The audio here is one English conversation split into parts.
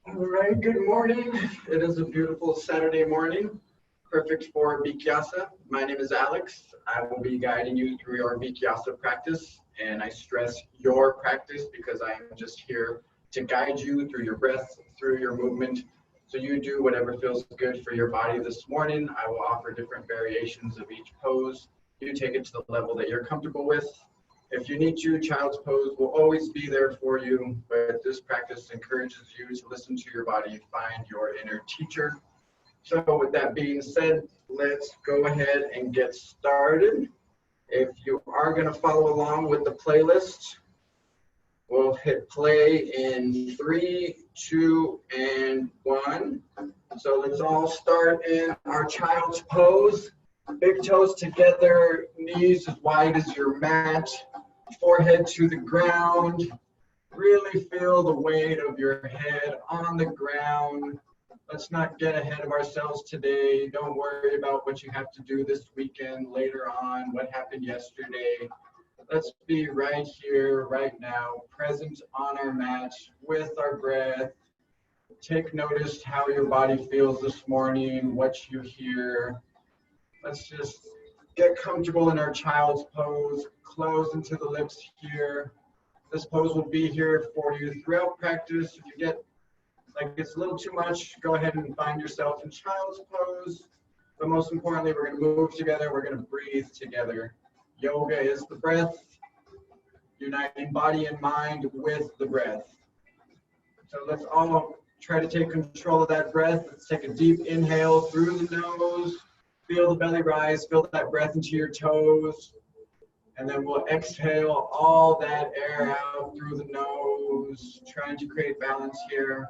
All right, good morning. It is a beautiful Saturday morning, perfect for Bikyasa. My name is Alex. I will be guiding you through your Bikyasa practice, and I stress your practice because I am just here to guide you through your breath, through your movement. So you do whatever feels good for your body this morning. I will offer different variations of each pose. You take it to the level that you're comfortable with. If you need to, child's pose will always be there for you, but this practice encourages you to listen to your body, find your inner teacher. So with that being said, let's go ahead and get started. If you are going to follow along with the playlist, we'll hit play in 3, 2, and 1. So let's all start in our child's pose. Big toes together, knees as wide as your mat, forehead to the ground. Really feel the weight of your head on the ground. Let's not get ahead of ourselves today. Don't worry about what you have to do this weekend, later on, what happened yesterday. Let's be right here, right now, present on our mat with our breath. Take notice how your body feels this morning, what you hear. Let's just get comfortable in our child's pose, close into the lips here. This pose will be here for you throughout practice. If you get like it's a little too much, go ahead and find yourself in child's pose. But most importantly, we're going to move together. We're going to breathe together. Yoga is the breath, uniting body and mind with the breath. So let's all try to take control of that breath. Let's take a deep inhale through the nose. Feel the belly rise, feel that breath into your toes. And then we'll exhale all that air out through the nose, trying to create balance here.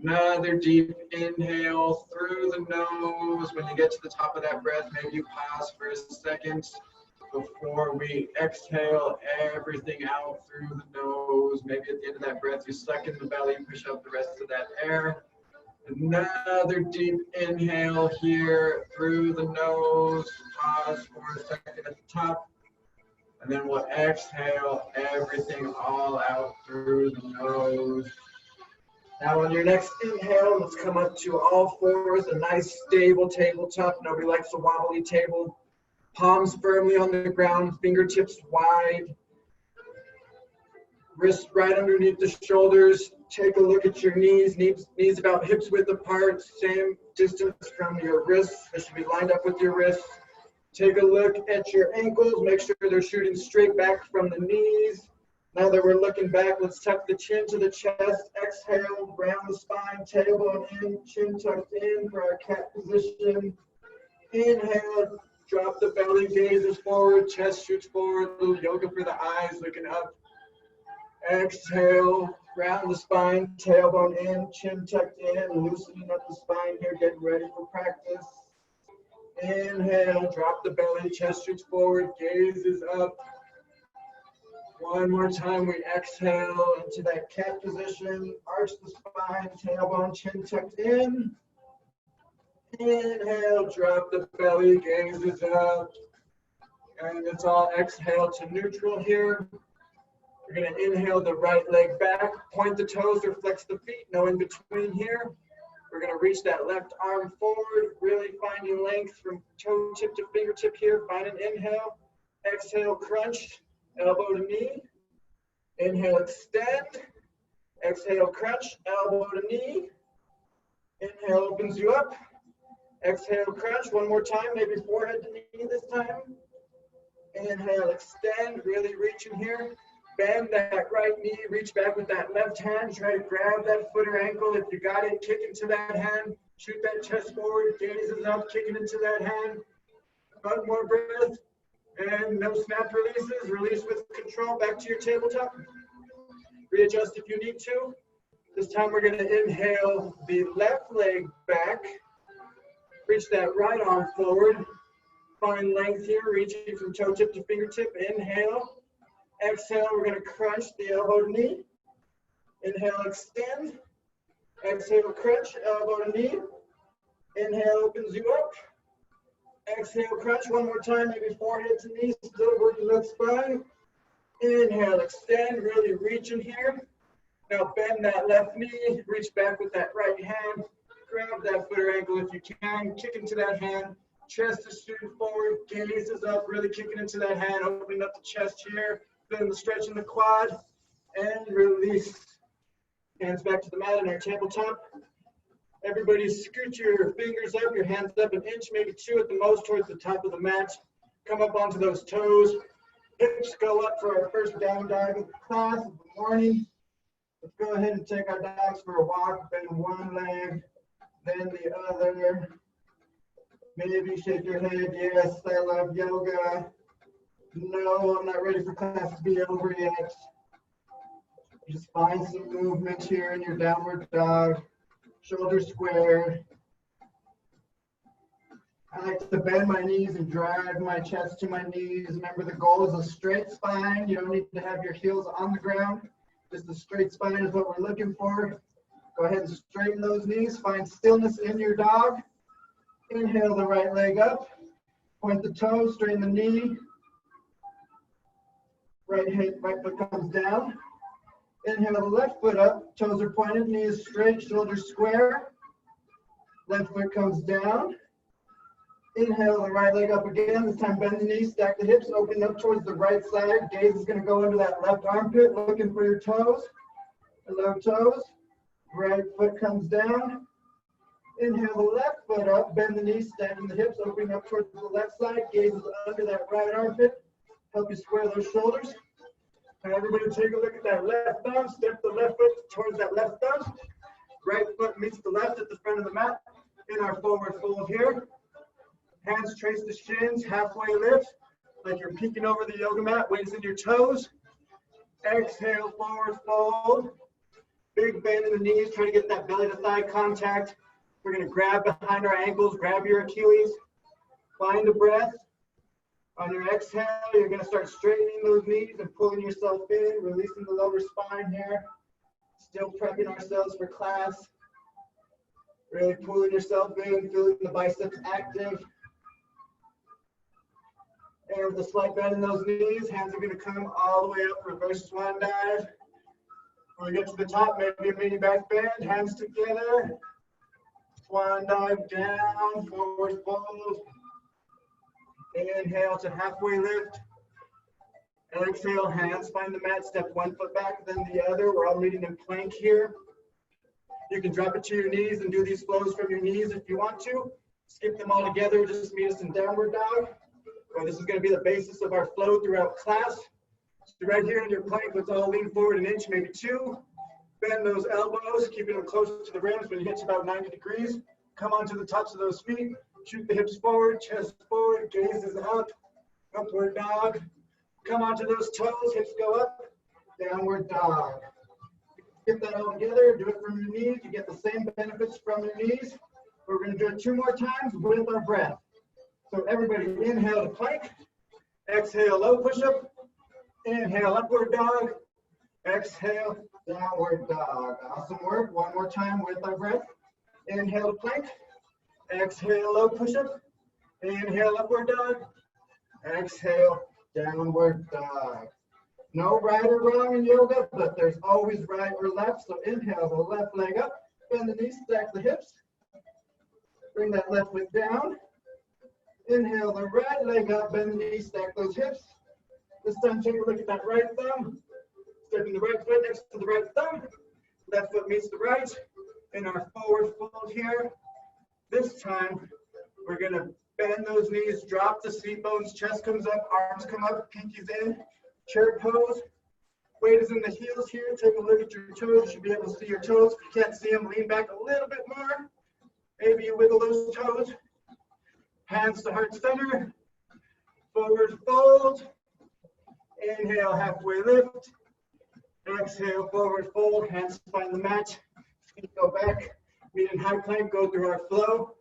Another deep inhale through the nose. When you get to the top of that breath, maybe you pause for a second before we exhale everything out through the nose. Maybe at the end of that breath, you suck in the belly and push out the rest of that air. Another deep inhale here through the nose. Pause for a second at the top. And then we'll exhale everything all out through the nose. Now on your next inhale, let's come up to all fours, a nice stable tabletop. Nobody likes a wobbly table. Palms firmly on the ground, fingertips wide. Wrists right underneath the shoulders. Take a look at your knees about hips width apart, same distance from your wrists. They should be lined up with your wrists. Take a look at your ankles. Make sure they're shooting straight back from the knees. Now that we're looking back, let's tuck the chin to the chest. Exhale, round the spine, tailbone in, chin tucked in for our cat position. Inhale, drop the belly, gazes forward, chest shoots forward. A little yoga for the eyes, looking up. Exhale, round the spine, tailbone in, chin tucked in, loosening up the spine here, getting ready for practice. Inhale, drop the belly, chest shoots forward, gaze is up. One more time, we exhale into that cat position, arch the spine, tailbone, chin tucked in. Inhale, drop the belly, gaze is up. And it's all exhale to neutral here. We're going to inhale the right leg back, point the toes or flex the feet, no in between here. We're going to reach that left arm forward, really finding length from toe tip to fingertip here. Find an inhale, exhale, crunch, elbow to knee. Inhale, extend, exhale, crunch, elbow to knee. Inhale, opens you up. Exhale, crunch, one more time, maybe forehead to knee this time. Inhale, extend, really reaching here. Bend that right knee, reach back with that left hand, try to grab that foot or ankle. If you got it, kick into that hand, shoot that chest forward, gazes up, kicking into that hand. One more breath, and no snap releases, release with control, back to your tabletop. Readjust if you need to. This time we're gonna inhale the left leg back, reach that right arm forward, find length here, reaching from toe tip to fingertip, inhale. Exhale, we're going to crunch the elbow to knee. Inhale, extend. Exhale, crunch, elbow to knee. Inhale, opens you up. Exhale, crunch one more time, maybe forehead to knee, still working that spine. Inhale, extend, really reaching here. Now bend that left knee, reach back with that right hand, grab that foot or ankle if you can, kick into that hand, chest is shooting forward, gaze is up, really kicking into that hand, opening up the chest here, feeling the stretch in the quad, and release. Hands back to the mat in our tabletop. Everybody scoot your fingers up, your hands up an inch, maybe 2 at the most towards the top of the mat. Come up onto those toes. Hips go up for our first down dog of the class of the morning. Let's go ahead and take our dogs for a walk. Bend one leg, then the other. Maybe shake your head. Yes, I love yoga. No, I'm not ready for class to be over yet. Just find some movement here in your downward dog. Shoulders squared. I like to bend my knees and drive my chest to my knees. Remember, the goal is a straight spine. You don't need to have your heels on the ground. Just a straight spine is what we're looking for. Go ahead and straighten those knees. Find stillness in your dog. Inhale the right leg up. Point the toes, straighten the knee. Right foot comes down. Inhale the left foot up. Toes are pointed, knees straight, shoulders square. Left foot comes down. Inhale the right leg up again. This time bend the knees, stack the hips, open up towards the right side. Gaze is going to go into that left armpit, looking for your toes. Below toes. Right foot comes down. Inhale the left foot up, bend the knees, stacking the hips, opening up towards the left side. Gaze is under that right armpit. Help you square those shoulders. And everybody take a look at that left thumb. Step the left foot towards that left thumb. Right foot meets the left at the front of the mat. In our forward fold here. Hands trace the shins, halfway lift, like you're peeking over the yoga mat. Weight is in your toes. Exhale, forward fold. Big bend in the knees. Try to get that belly to thigh contact. We're going to grab behind our ankles. Grab your Achilles. Find a breath. On your exhale, you're going to start straightening those knees and pulling yourself in, releasing the lower spine here. Still prepping ourselves for class. Really pulling yourself in, feeling the biceps active. And with a slight bend in those knees, hands are going to come all the way up, reverse swan dive. When we get to the top, maybe a mini back bend, hands together. Swan dive down, forward fold. Inhale to halfway lift. Exhale, hands find the mat, step one foot back, then the other. We're all meeting in plank here. You can drop it to your knees and do these flows from your knees if you want to. Skip them all together, just meet us in downward dog. Well, this is going to be the basis of our flow throughout class. So right here in your plank, let's all lean forward an inch, maybe 2. Bend those elbows, keeping them close to the rims when you get to about 90 degrees. Come onto the tops of those feet. Shoot the hips forward, chest forward, gaze is up. Upward dog. Come onto those toes, hips go up. Downward dog. Get that all together, do it from your knees. You get the same benefits from your knees. We're going to do it 2 more times with our breath. So everybody inhale to plank. Exhale, low push-up. Inhale, upward dog. Exhale, downward dog. Awesome work. One more time with our breath. Inhale to plank. Exhale, low push-up. Inhale, upward dog. Exhale, downward dog. No right or wrong in yoga, but there's always right or left. So inhale the left leg up. Bend the knees, stack the hips. Bring that left foot down. Inhale the right leg up, bend the knees, stack those hips. This time take a look at that right thumb. Stepping the right foot next to the right thumb. Left foot meets the right. In our forward fold here. This time, we're going to bend those knees, drop the seat bones, chest comes up, arms come up, pinkies in. Chair pose. Weight is in the heels here. Take a look at your toes. You should be able to see your toes. If you can't see them, lean back a little bit more. Maybe you wiggle those toes. Hands to heart center. Forward fold. Inhale, halfway lift. Exhale, forward fold. Hands find the mat. Feet go back. Meet in high plank. Go through our flow.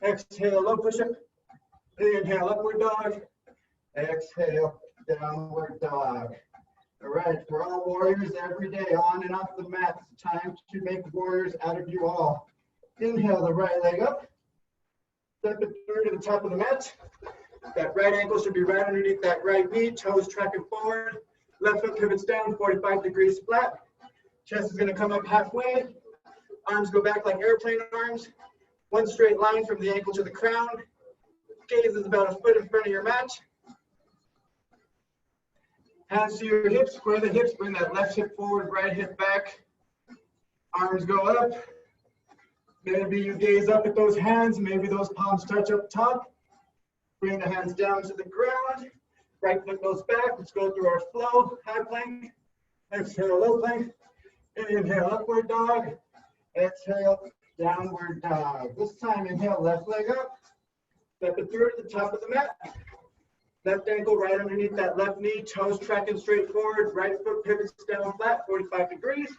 Exhale, low push-up. Inhale, upward dog. Exhale, downward dog. All right, we're all warriors every day, on and off the mat. It's time to make warriors out of you all. Inhale the right leg up. Step it through to the top of the mat. That right ankle should be right underneath that right knee. Toes tracking forward. Left foot pivots down, 45 degrees flat. Chest is going to come up halfway. Arms go back like airplane arms. One straight line from the ankle to the crown. Gaze is about a foot in front of your mat. Hands to your hips, square the hips, bring that left hip forward, right hip back. Arms go up. Maybe you gaze up at those hands, maybe those palms touch up top. Bring the hands down to the ground. Right foot goes back. Let's go through our flow. High plank. Exhale, low plank. Inhale, upward dog. Exhale, downward dog. This time, inhale, left leg up. Step it through to the top of the mat. Left ankle right underneath that left knee. Toes tracking straight forward. Right foot pivots down flat, 45 degrees.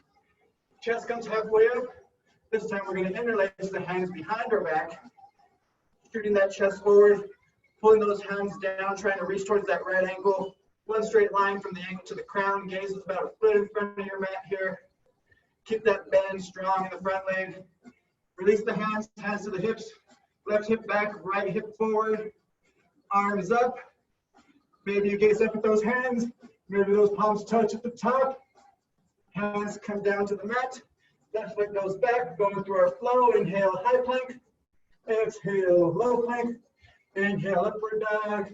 Chest comes halfway up. This time, we're going to interlace the hands behind our back. Shooting that chest forward. Pulling those hands down, trying to reach towards that right ankle. One straight line from the ankle to the crown. Gaze is about a foot in front of your mat here. Keep that bend strong in the front leg. Release the hands, hands to the hips. Left hip back, right hip forward. Arms up. Maybe you gaze up at those hands. Maybe those palms touch at the top. Hands come down to the mat. Left foot goes back, going through our flow. Inhale, high plank. Exhale, low plank. Inhale, upward dog.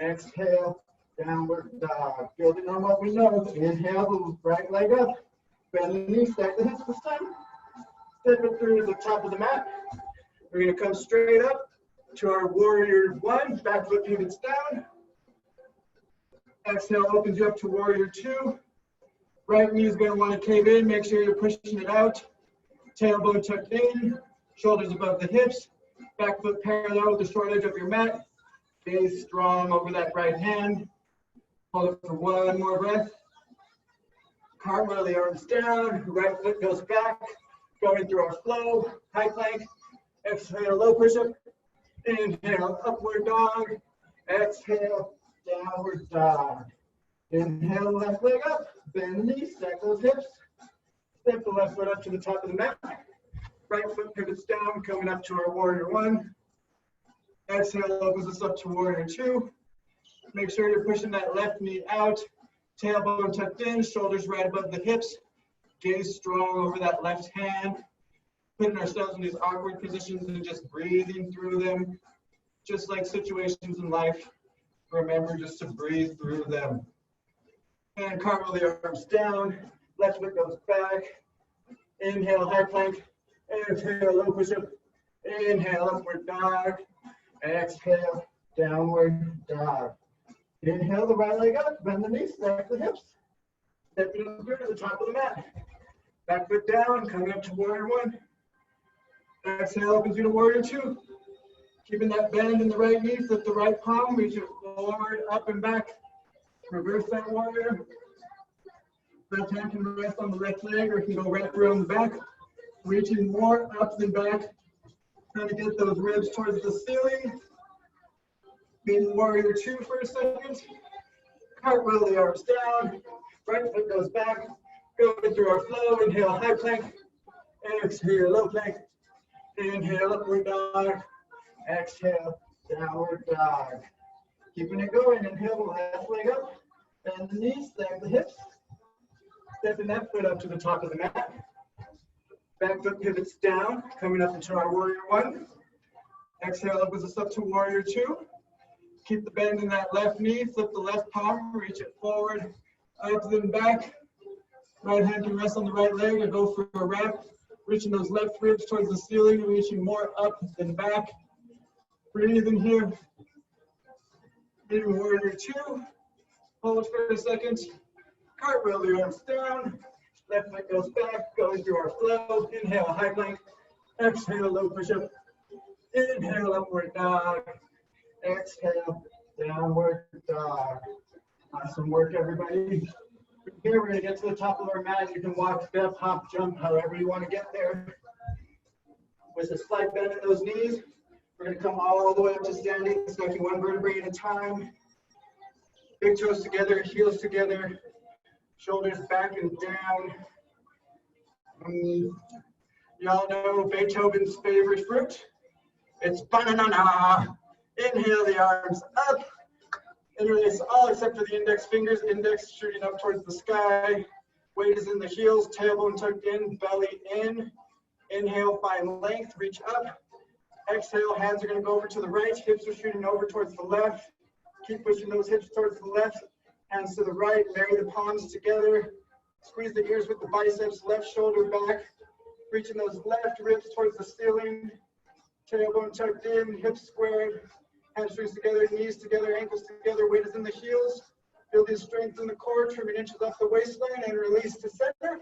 Exhale, downward dog. Building on what we know. Inhale, right leg up. Bend the knee, stack the hips this time. Step it through to the top of the mat. We're going to come straight up to our warrior one. Back foot pivots down. Exhale opens you up to warrior two. Right knee is going to want to cave in. Make sure you're pushing it out. Tailbone tucked in. Shoulders above the hips. Back foot parallel with the short edge of your mat. Gaze strong over that right hand. Hold it for one more breath. Cartwheel the arms down. Right foot goes back. Going through our flow. High plank. Exhale, low push-up. Inhale, upward dog. Exhale, downward dog. Inhale, left leg up. Bend the knees, stack those hips. Step the left foot up to the top of the mat. Right foot pivots down, coming up to our warrior one. Exhale opens us up to warrior two. Make sure you're pushing that left knee out. Tailbone tucked in, shoulders right above the hips. Gaze strong over that left hand. Putting ourselves in these awkward positions and just breathing through them. Just like situations in life, remember just to breathe through them. And cartwheel the arms down. Left foot goes back. Inhale, high plank. Exhale, low push-up. Inhale, upward dog. Exhale, downward dog. Inhale the right leg up, bend the knees, stack the hips. Step it through to the top of the mat. Back foot down, coming up to warrior one. Exhale opens you to warrior two. Keeping that bend in the right knee, flip the right palm, reach it forward, up and back. Reverse that warrior. Left hand can rest on the left leg or it can go right through on the back. Reaching more up than back. Trying to get those ribs towards the ceiling. Being warrior two for a second. Cartwheel the arms down. Right foot goes back. Going through our flow. Inhale, high plank. Exhale, low plank. Inhale, upward dog. Exhale, downward dog. Keeping it going. Inhale, left leg up. Bend the knees, stack the hips. Stepping that foot up to the top of the mat. Back foot pivots down, coming up into our warrior one. Exhale opens us up to warrior two. Keep the bend in that left knee, flip the left palm, reach it forward, up then back. Right hand can rest on the right leg or go for a wrap. Reaching those left ribs towards the ceiling, reaching more up than back. Breathe in here. In warrior two. Hold for a second. Cartwheel the arms down. Left foot goes back, going through our flow. Inhale, high plank. Exhale, low push-up. Inhale, upward dog. Exhale, downward dog. Awesome work, everybody. From here, we're going to get to the top of our mat. You can walk, step, hop, jump, however you want to get there. With a slight bend in those knees, we're going to come all the way up to standing, stacking one vertebrae at a time. Big toes together, heels together, shoulders back and down. Y'all know Beethoven's favorite fruit? It's banana. Inhale the arms up. Interlace all except for the index fingers, index shooting up towards the sky. Weight is in the heels, tailbone tucked in, belly in. Inhale, find length, reach up. Exhale, hands are going to go over to the right, hips are shooting over towards the left. Keep pushing those hips towards the left, hands to the right, marry the palms together. Squeeze the ears with the biceps, left shoulder back, reaching those left ribs towards the ceiling. Tailbone tucked in, hips squared, hamstrings together, knees together, ankles together, weight is in the heels. Building strength in the core, trimming inches off the waistline and release to center.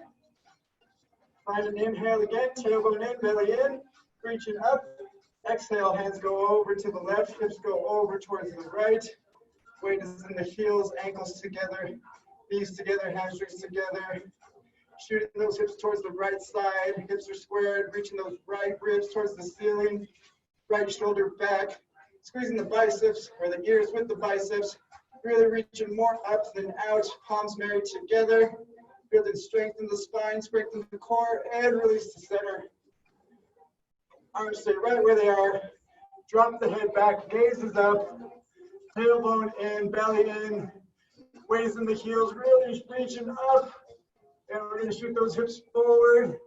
Find an inhale again, tailbone in, belly in, reaching up. Exhale, hands go over to the left, hips go over towards the right. Weight is in the heels, ankles together, knees together, hamstrings together. Shooting those hips towards the right side, hips are squared, reaching those right ribs towards the ceiling. Right shoulder back, squeezing the biceps or the ears with the biceps. Really reaching more up than out, palms married together. Building strength in the spine, strength in the core, and release to center. Arms stay right where they are. Drop the head back, gaze is up. Tailbone in, belly in. Weight is in the heels, really reaching up. And we're going to shoot those hips forward. And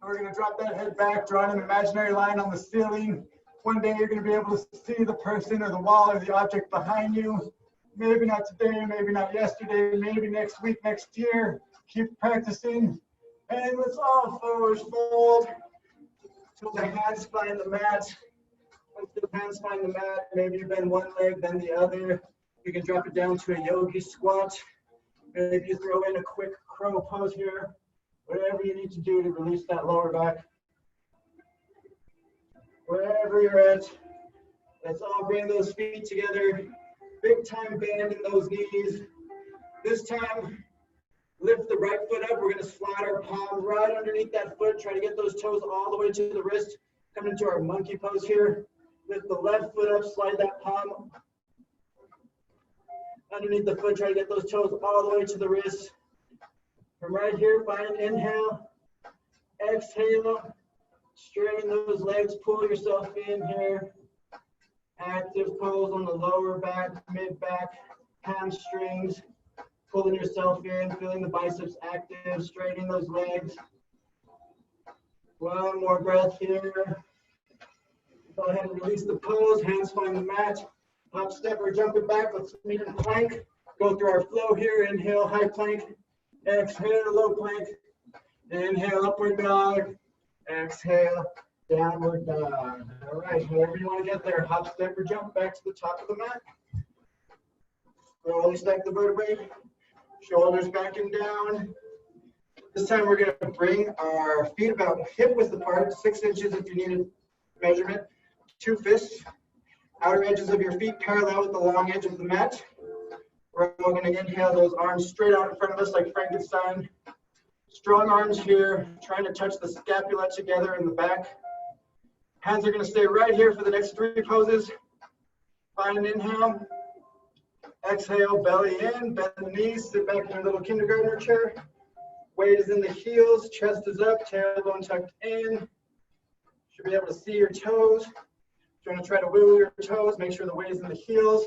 we're going to drop that head back, drawing an imaginary line on the ceiling. One day you're going to be able to see the person or the wall or the object behind you. Maybe not today, maybe not yesterday, maybe next week, next year. Keep practicing. And let's all forward fold till the hands find the mat. Once the hands find the mat, maybe you bend one leg, then the other. You can drop it down to a yogi squat. Maybe you throw in a quick crow pose here. Whatever you need to do to release that lower back. Wherever you're at, let's all bring those feet together. Big time bend in those knees. This time, lift the right foot up. We're going to slide our palm right underneath that foot. Try to get those toes all the way to the wrist. Come into our monkey pose here. Lift the left foot up, slide that palm underneath the foot. Try to get those toes all the way to the wrist. From right here, find an inhale. Exhale. Straighten those legs. Pull yourself in here. Active pose on the lower back, mid back, hamstrings. Pulling yourself in, feeling the biceps active, straightening those legs. One more breath here. Go ahead and release the pose, hands find the mat. Hop, step, or jumping back. Let's meet in plank. Go through our flow here. Inhale, high plank. Exhale, low plank. Inhale, upward dog. Exhale, downward dog. All right, wherever you want to get there, hop, step, or jump back to the top of the mat. Slowly stack the vertebrae. Shoulders back and down. This time we're going to bring our feet about hip width apart, 6 inches if you need a measurement. 2 fists. Outer edges of your feet parallel with the long edge of the mat. We're going to inhale those arms straight out in front of us like Frankenstein. Strong arms here, trying to touch the scapula together in the back. Hands are going to stay right here for the next 3 poses. Find an inhale. Exhale, belly in, bend the knees, sit back in your little kindergartner chair. Weight is in the heels, chest is up, tailbone tucked in. Should be able to see your toes. If you want to try to wiggle your toes, make sure the weight is in the heels.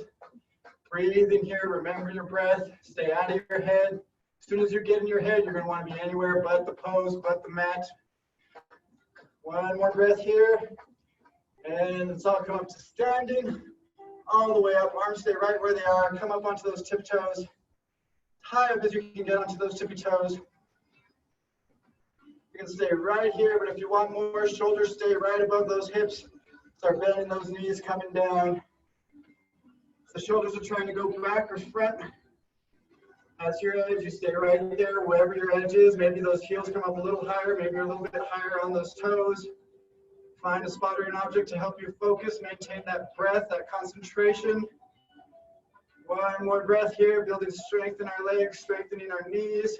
Breathe in here, remember your breath, stay out of your head. As soon as you get in your head, you're going to want to be anywhere but the pose, but the mat. One more breath here. And let's all come up to standing. All the way up, arms stay right where they are. Come up onto those tiptoes. High up as you can get onto those tippy toes. You can stay right here, but if you want more, shoulders stay right above those hips. Start bending those knees, coming down. The shoulders are trying to go back or front. That's your edge. You stay right there, wherever your edge is. Maybe those heels come up a little higher. Maybe you're a little bit higher on those toes. Find a spot or an object to help you focus. Maintain that breath, that concentration. One more breath here, building strength in our legs, strengthening our knees.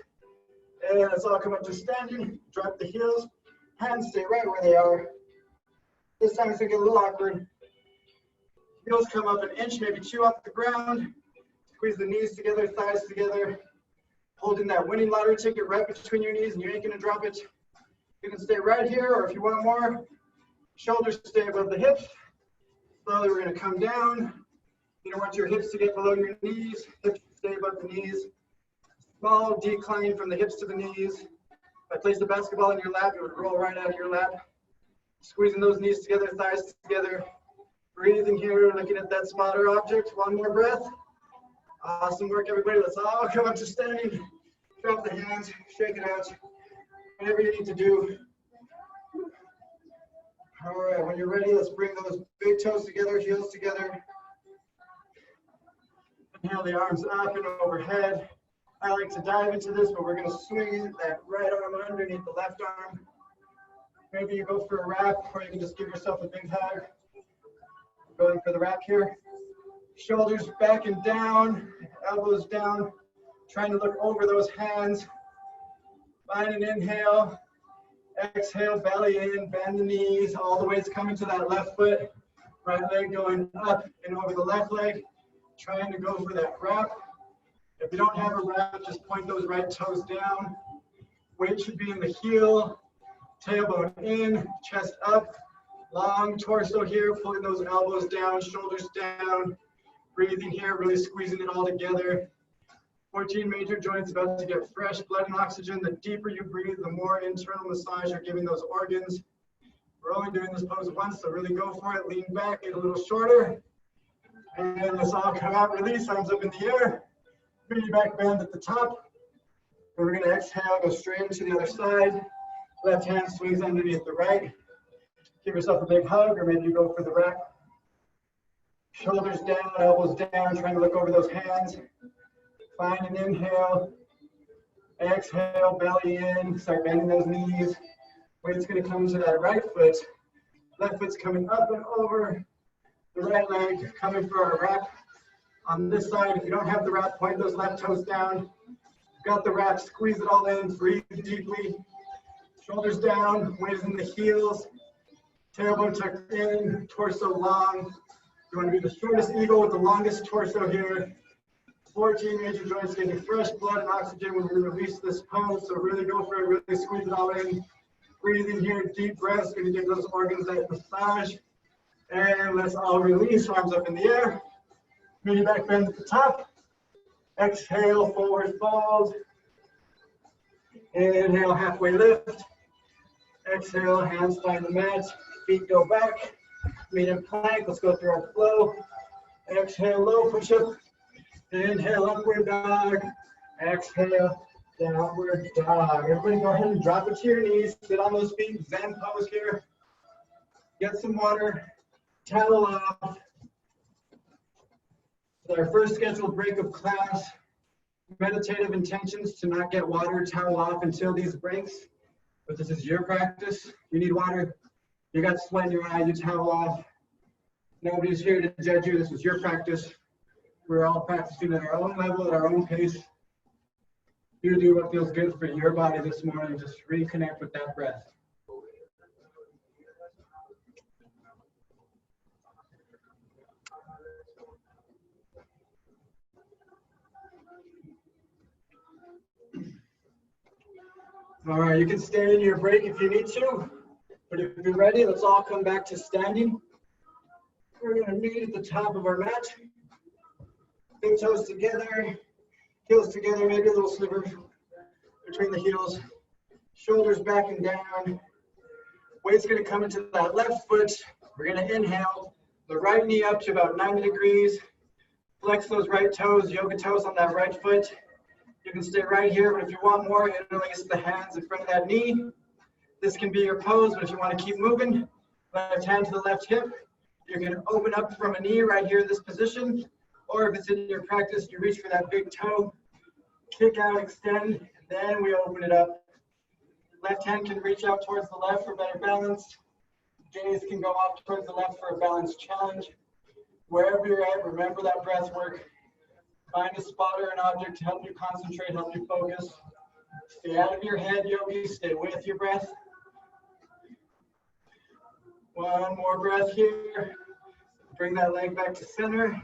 And let's all come up to standing. Drop the heels. Hands stay right where they are. This time it's going to get a little awkward. Heels come up an inch, maybe 2 off the ground. Squeeze the knees together, thighs together. Holding that winning lottery ticket right between your knees, and you ain't going to drop it. You can stay right here, or if you want more, shoulders stay above the hips. Slowly we're going to come down. You don't want your hips to get below your knees. Hips stay above the knees. Small decline from the hips to the knees. If I placed a basketball in your lap, it would roll right out of your lap. Squeezing those knees together, thighs together. Breathing here, looking at that smaller object. One more breath. Awesome work, everybody. Let's all come up to standing. Drop the hands, shake it out. Whatever you need to do. All right, when you're ready, let's bring those big toes together, heels together. Inhale the arms up and overhead. I like to dive into this, but we're going to swing that right arm underneath the left arm. Maybe you go for a wrap, or you can just give yourself a big hug. Going for the wrap here. Shoulders back and down, elbows down. Trying to look over those hands. Find an inhale. Exhale, belly in, bend the knees. All the way it's coming to that left foot. Right leg going up and over the left leg. Trying to go for that wrap. If you don't have a wrap, just point those right toes down. Weight should be in the heel. Tailbone in, chest up. Long torso here, pulling those elbows down, shoulders down. Breathing here, really squeezing it all together. 14 major joints about to get fresh blood and oxygen. The deeper you breathe, the more internal massage you're giving those organs. We're only doing this pose once, so really go for it. Lean back, get a little shorter. And let's all come out, release, arms up in the air. Mini back bend at the top. And we're gonna exhale, go straight into the other side. Left hand swings underneath the right. Give yourself a big hug, or maybe you go for the wrap. Shoulders down, elbows down, trying to look over those hands. Find an inhale. Exhale, belly in, start bending those knees. Weight's gonna come to that right foot. Left foot's coming up and over. The right leg coming for our wrap. On this side, if you don't have the wrap, point those left toes down. Got the wrap, squeeze it all in, breathe deeply. Shoulders down, weight is in the heels. Tailbone tucked in, torso long. You want to be the shortest eagle with the longest torso here. 14 major joints getting fresh blood and oxygen when we release this pose. So really go for it, really squeeze it all in. Breathing here, deep breaths, going to give those organs that massage. And let's all release, arms up in the air. Mini back bend at the top. Exhale, forward fold. Inhale, halfway lift. Exhale, hands find the mat. Feet go back. Medium plank, let's go through our flow. Exhale, low push-up. Inhale, upward dog. Exhale, downward dog. Everybody go ahead and drop it to your knees. Sit on those feet, Zen pose here. Get some water, towel off. With our first scheduled break of class, meditative intentions to not get water, towel off until these breaks. But this is your practice. You need water. You got sweat in your eye, you towel off. Nobody's here to judge you. This is your practice. We're all practicing at our own level, at our own pace. You do what feels good for your body this morning. Just reconnect with that breath. All right, you can stay in your break if you need to, but if you're ready, let's all come back to standing. We're going to meet at the top of our mat. Big toes together, heels together, maybe a little sliver between the heels. Shoulders back and down. Weight's going to come into that left foot. We're going to inhale the right knee up to about 90 degrees. Flex those right toes, yoga toes on that right foot. You can stay right here, but if you want more, interlace the hands in front of that knee. This can be your pose, but if you want to keep moving, left hand to the left hip. You can open up from a knee right here in this position, or if it's in your practice, you reach for that big toe, kick out, extend, and then we open it up. Left hand can reach out towards the left for better balance. Gaze can go off towards the left for a balanced challenge. Wherever you're at, remember that breath work. Find a spot or an object to help you concentrate, help you focus. Stay out of your head, yogis. Stay with your breath. One more breath here. Bring that leg back to center.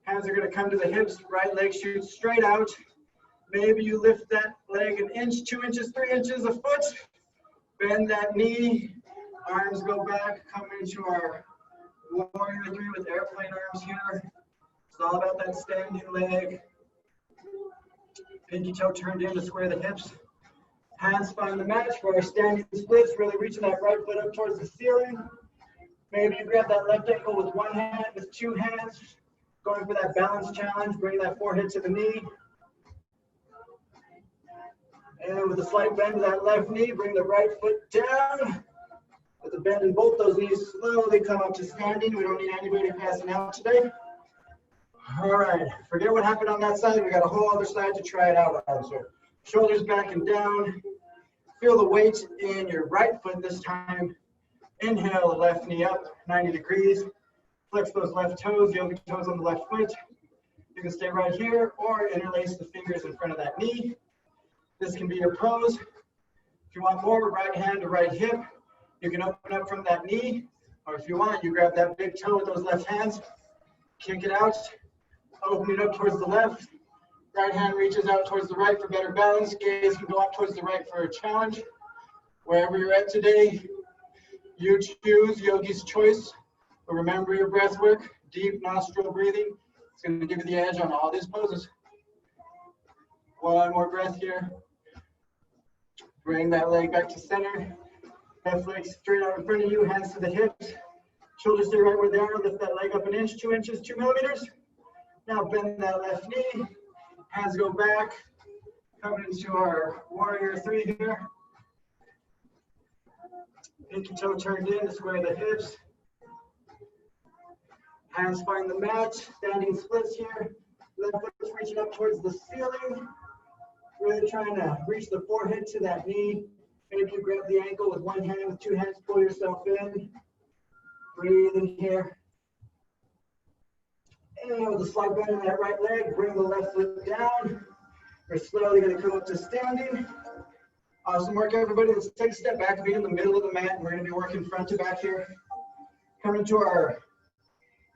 Hands are going to come to the hips. Right leg shoots straight out. Maybe you lift that leg an inch, 2 inches, 3 inches, a foot. Bend that knee. Arms go back. Come into our warrior three with airplane arms here. It's all about that standing leg. Pinky toe turned in to square the hips. Hands find the match for our standing splits, really reaching that right foot up towards the ceiling. Maybe you grab that left ankle with one hand, with two hands, going for that balance challenge, bring that forehead to the knee. And with a slight bend to that left knee, bring the right foot down. With a bend in both those knees, slowly come up to standing. We don't need anybody passing out today. All right, forget what happened on that side. We got a whole other side to try it out on. So shoulders back and down. Feel the weight in your right foot this time. Inhale, the left knee up, 90 degrees. Flex those left toes, yoga toes on the left foot. You can stay right here or interlace the fingers in front of that knee. This can be your pose. If you want more, right hand to right hip. You can open up from that knee, or if you want, you grab that big toe with those left hands, kick it out, open it up towards the left. Right hand reaches out towards the right for better balance. Gaze can go up towards the right for a challenge. Wherever you're at today, you choose, yogi's choice. But remember your breath work, deep nostril breathing. It's going to give you the edge on all these poses. One more breath here. Bring that leg back to center. Left leg straight out in front of you, hands to the hips. Shoulders stay right where they are. Lift that leg up an inch, 2 inches, 2 millimeters. Now bend that left knee. Hands go back. Coming into our warrior 3 here. Pinky toe turned in to square the hips. Hands find the mat. Standing splits here. Left foot reaching up towards the ceiling. Really trying to reach the forehead to that knee. Maybe you grab the ankle with one hand, with two hands, pull yourself in. Breathe in here. And with a slight bend in that right leg, bring the left foot down. We're slowly going to come up to standing. Awesome work, everybody. Let's take a step back, be in the middle of the mat. We're going to be working front to back here. Coming to our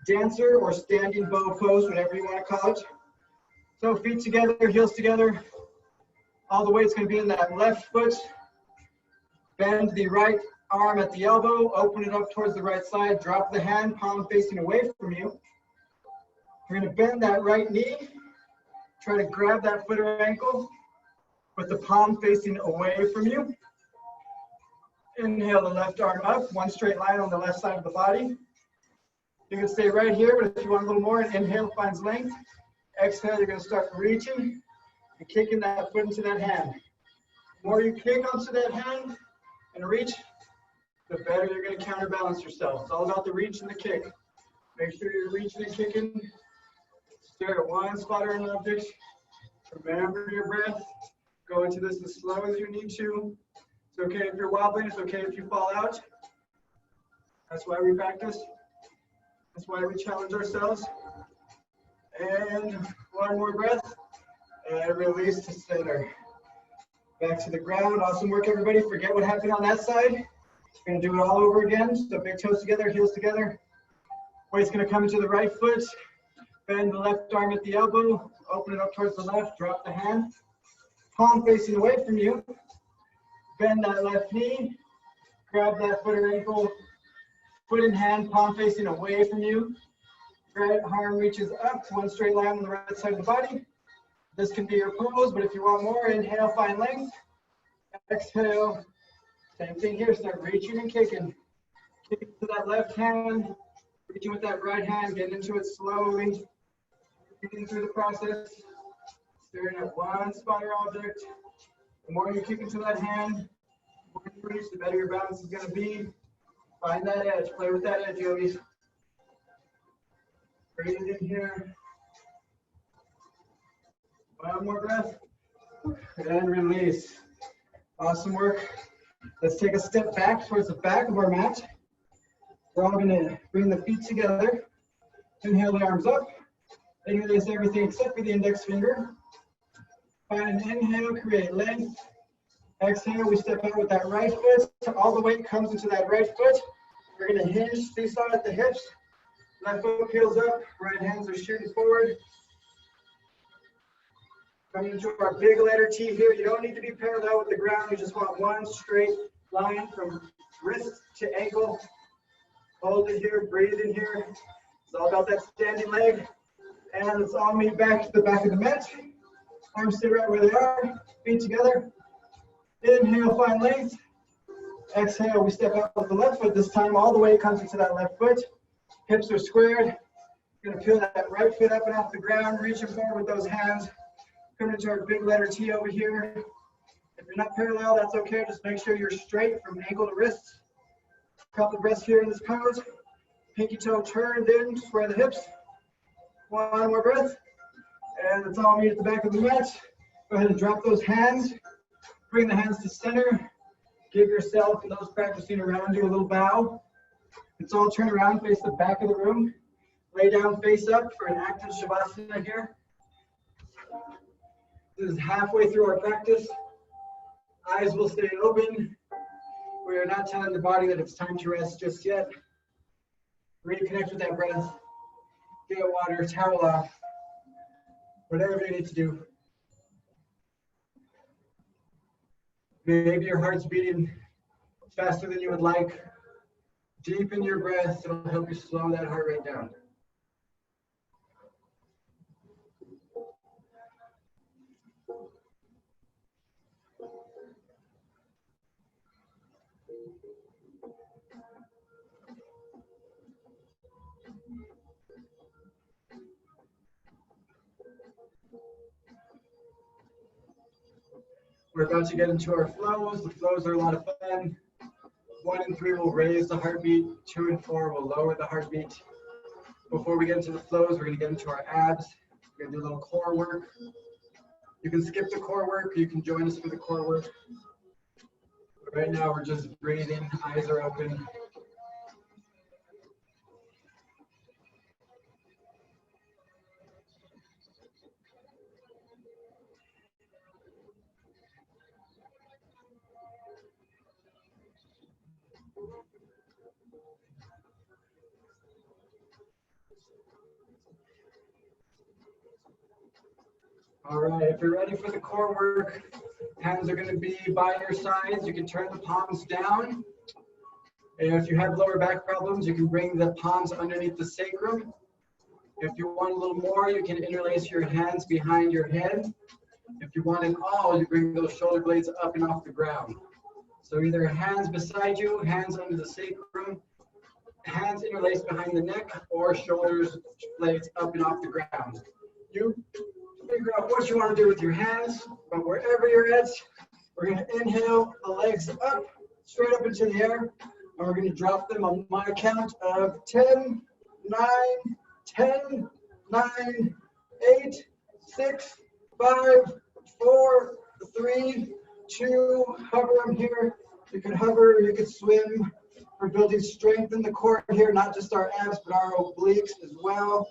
dancer or standing bow pose, whatever you want to call it. So feet together, heels together. All the weight's going to be in that left foot. Bend the right arm at the elbow, open it up towards the right side, drop the hand, palm facing away from you. We're going to bend that right knee, try to grab that foot or ankle with the palm facing away from you. Inhale the left arm up, one straight line on the left side of the body. You can stay right here, but if you want a little more, inhale finds length. Exhale, you're going to start reaching and kicking that foot into that hand. The more you kick onto that hand and reach, the better you're going to counterbalance yourself. It's all about the reach and the kick. Make sure you're reaching and kicking. Stare at one spot or an object. Remember your breath. Go into this as slow as you need to. It's okay if you're wobbling. It's okay if you fall out. That's why we practice. That's why we challenge ourselves. And one more breath. And release to center. Back to the ground. Awesome work, everybody. Forget what happened on that side. We're going to do it all over again. So big toes together, heels together. Weight's going to come into the right foot. Bend the left arm at the elbow. Open it up towards the left. Drop the hand. Palm facing away from you. Bend that left knee. Grab that foot or ankle. Foot in hand, palm facing away from you. Right arm reaches up, one straight line on the right side of the body. This can be your pose, but if you want more, inhale, find length. Exhale. Same thing here, start reaching and kicking. Kicking to that left hand, reaching with that right hand, getting into it slowly. Kicking through the process. Staring at one spot or object. The more you kick into that hand, the more you reach, the better your balance is going to be. Find that edge, play with that edge, yogis. Breathe in here. One more breath. And release. Awesome work. Let's take a step back towards the back of our mat. We're all going to bring the feet together. Inhale the arms up. Interlace everything except for the index finger. Find an inhale, create length. Exhale, we step out with that right foot. So all the weight comes into that right foot. We're going to hinge, seesaw at the hips. Left foot peels up, right hands are shooting forward. Coming into our big letter T here. You don't need to be parallel with the ground. You just want one straight line from wrist to ankle. Hold it here, breathe in here. It's all about that standing leg. And let's all meet back to the back of the mat. Arms stay right where they are, feet together. Inhale, find length. Exhale, we step out with the left foot. This time all the way comes into that left foot. Hips are squared. You're gonna peel that right foot up and off the ground, reaching forward with those hands. Coming into our big letter T over here. If you're not parallel, that's okay. Just make sure you're straight from ankle to wrist. Couple breaths here in this pose. Pinky toe turned in, square the hips. One more breath. And it's all meet at the back of the mat. Go ahead and drop those hands. Bring the hands to center. Give yourself and those practicing around you a little bow. Let's all turn around, face the back of the room. Lay down face up for an active Shavasana here. This is halfway through our practice. Eyes will stay open. We are not telling the body that it's time to rest just yet. Reconnect with that breath. Get water, towel off. Whatever you need to do. Maybe your heart's beating faster than you would like. Deepen your breath. It'll help you slow that heart rate down. We're about to get into our flows. The flows are a lot of fun. 1 and 3 will raise the heartbeat. 2 and 4 will lower the heartbeat. Before we get into the flows, we're going to get into our abs. We're going to do a little core work. You can skip the core work. You can join us for the core work. But right now, we're just breathing. Eyes are open. All right, if you're ready for the core work, hands are going to be by your sides. You can turn the palms down. And if you have lower back problems, you can bring the palms underneath the sacrum. If you want a little more, you can interlace your hands behind your head. If you want an all, you bring those shoulder blades up and off the ground. So either hands beside you, hands under the sacrum, hands interlaced behind the neck, or shoulders blades up and off the ground. You figure out what you want to do with your hands, but wherever you're at, we're going to inhale the legs up, straight up into the air, and we're going to drop them on my count of 10, 9, 10, 9, 8, 6, 5, 4, 3, 2, hover them here. You can hover, you can swim. We're building strength in the core here, not just our abs, but our obliques as well.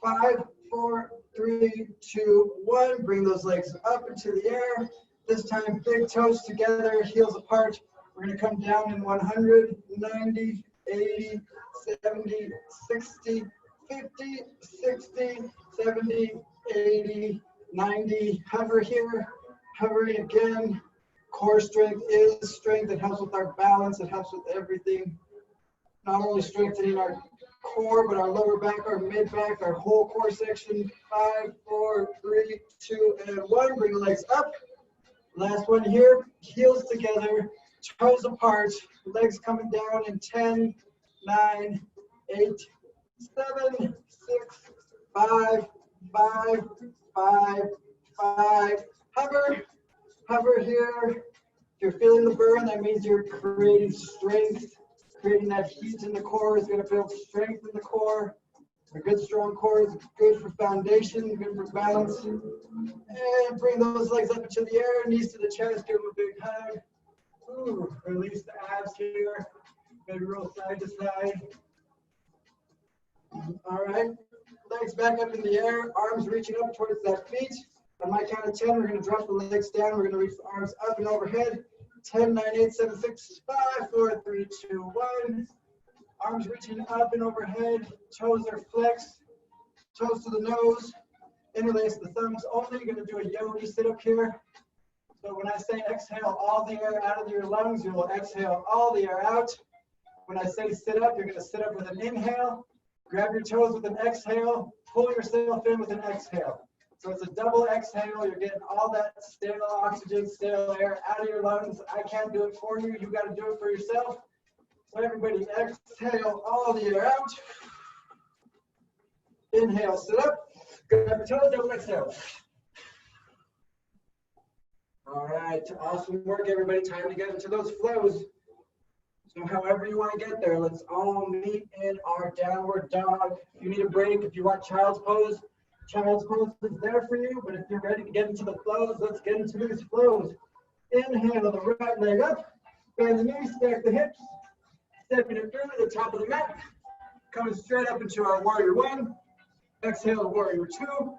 5, 4, 3, 2, 1. Bring those legs up into the air. This time, big toes together, heels apart. We're going to come down in 100, 90, 80, 70, 60, 50, 60, 70, 80, 90. Hover here, hovering again. Core strength is strength. It helps with our balance. It helps with everything. Not only strengthening our core, but our lower back, our mid back, our whole core section. 5, 4, 3, 2, and 1. Bring the legs up. Last one here. Heels together, toes apart, legs coming down in 10, 9, 8, 7, 6, 5, 5, 5, 5. Hover here. If you're feeling the burn, that means you're creating strength. Creating that heat in the core is going to build strength in the core. A good strong core is good for foundation, good for balance. And bring those legs up into the air, knees to the chest, give them a big hug. Ooh, release the abs here. Maybe roll side to side. All right, legs back up in the air, arms reaching up towards that feet. On my count of 10, we're going to drop the legs down. We're going to reach the arms up and overhead. 10, 9, 8, 7, 6, 5, 4, 3, 2, 1. Arms reaching up and overhead. Toes are flexed. Toes to the nose. Interlace the thumbs only. You're going to do a yogi sit up here. So when I say exhale all the air out of your lungs, you will exhale all the air out. When I say sit up, you're going to sit up with an inhale. Grab your toes with an exhale. Pull yourself in with an exhale. So it's a double exhale. You're getting all that stale oxygen, stale air out of your lungs. I can't do it for you. You got to do it for yourself. So everybody exhale all the air out. Inhale, sit up. Grab your toes, double exhale. All right, awesome work, everybody. Time to get into those flows. So however you want to get there, let's all meet in our downward dog. If you need a break, if you want child's pose is there for you. But if you're ready to get into the flows, let's get into these flows. Inhale the right leg up, bend the knees, stack the hips, stepping it through to the top of the mat, coming straight up into our warrior one. Exhale, warrior two.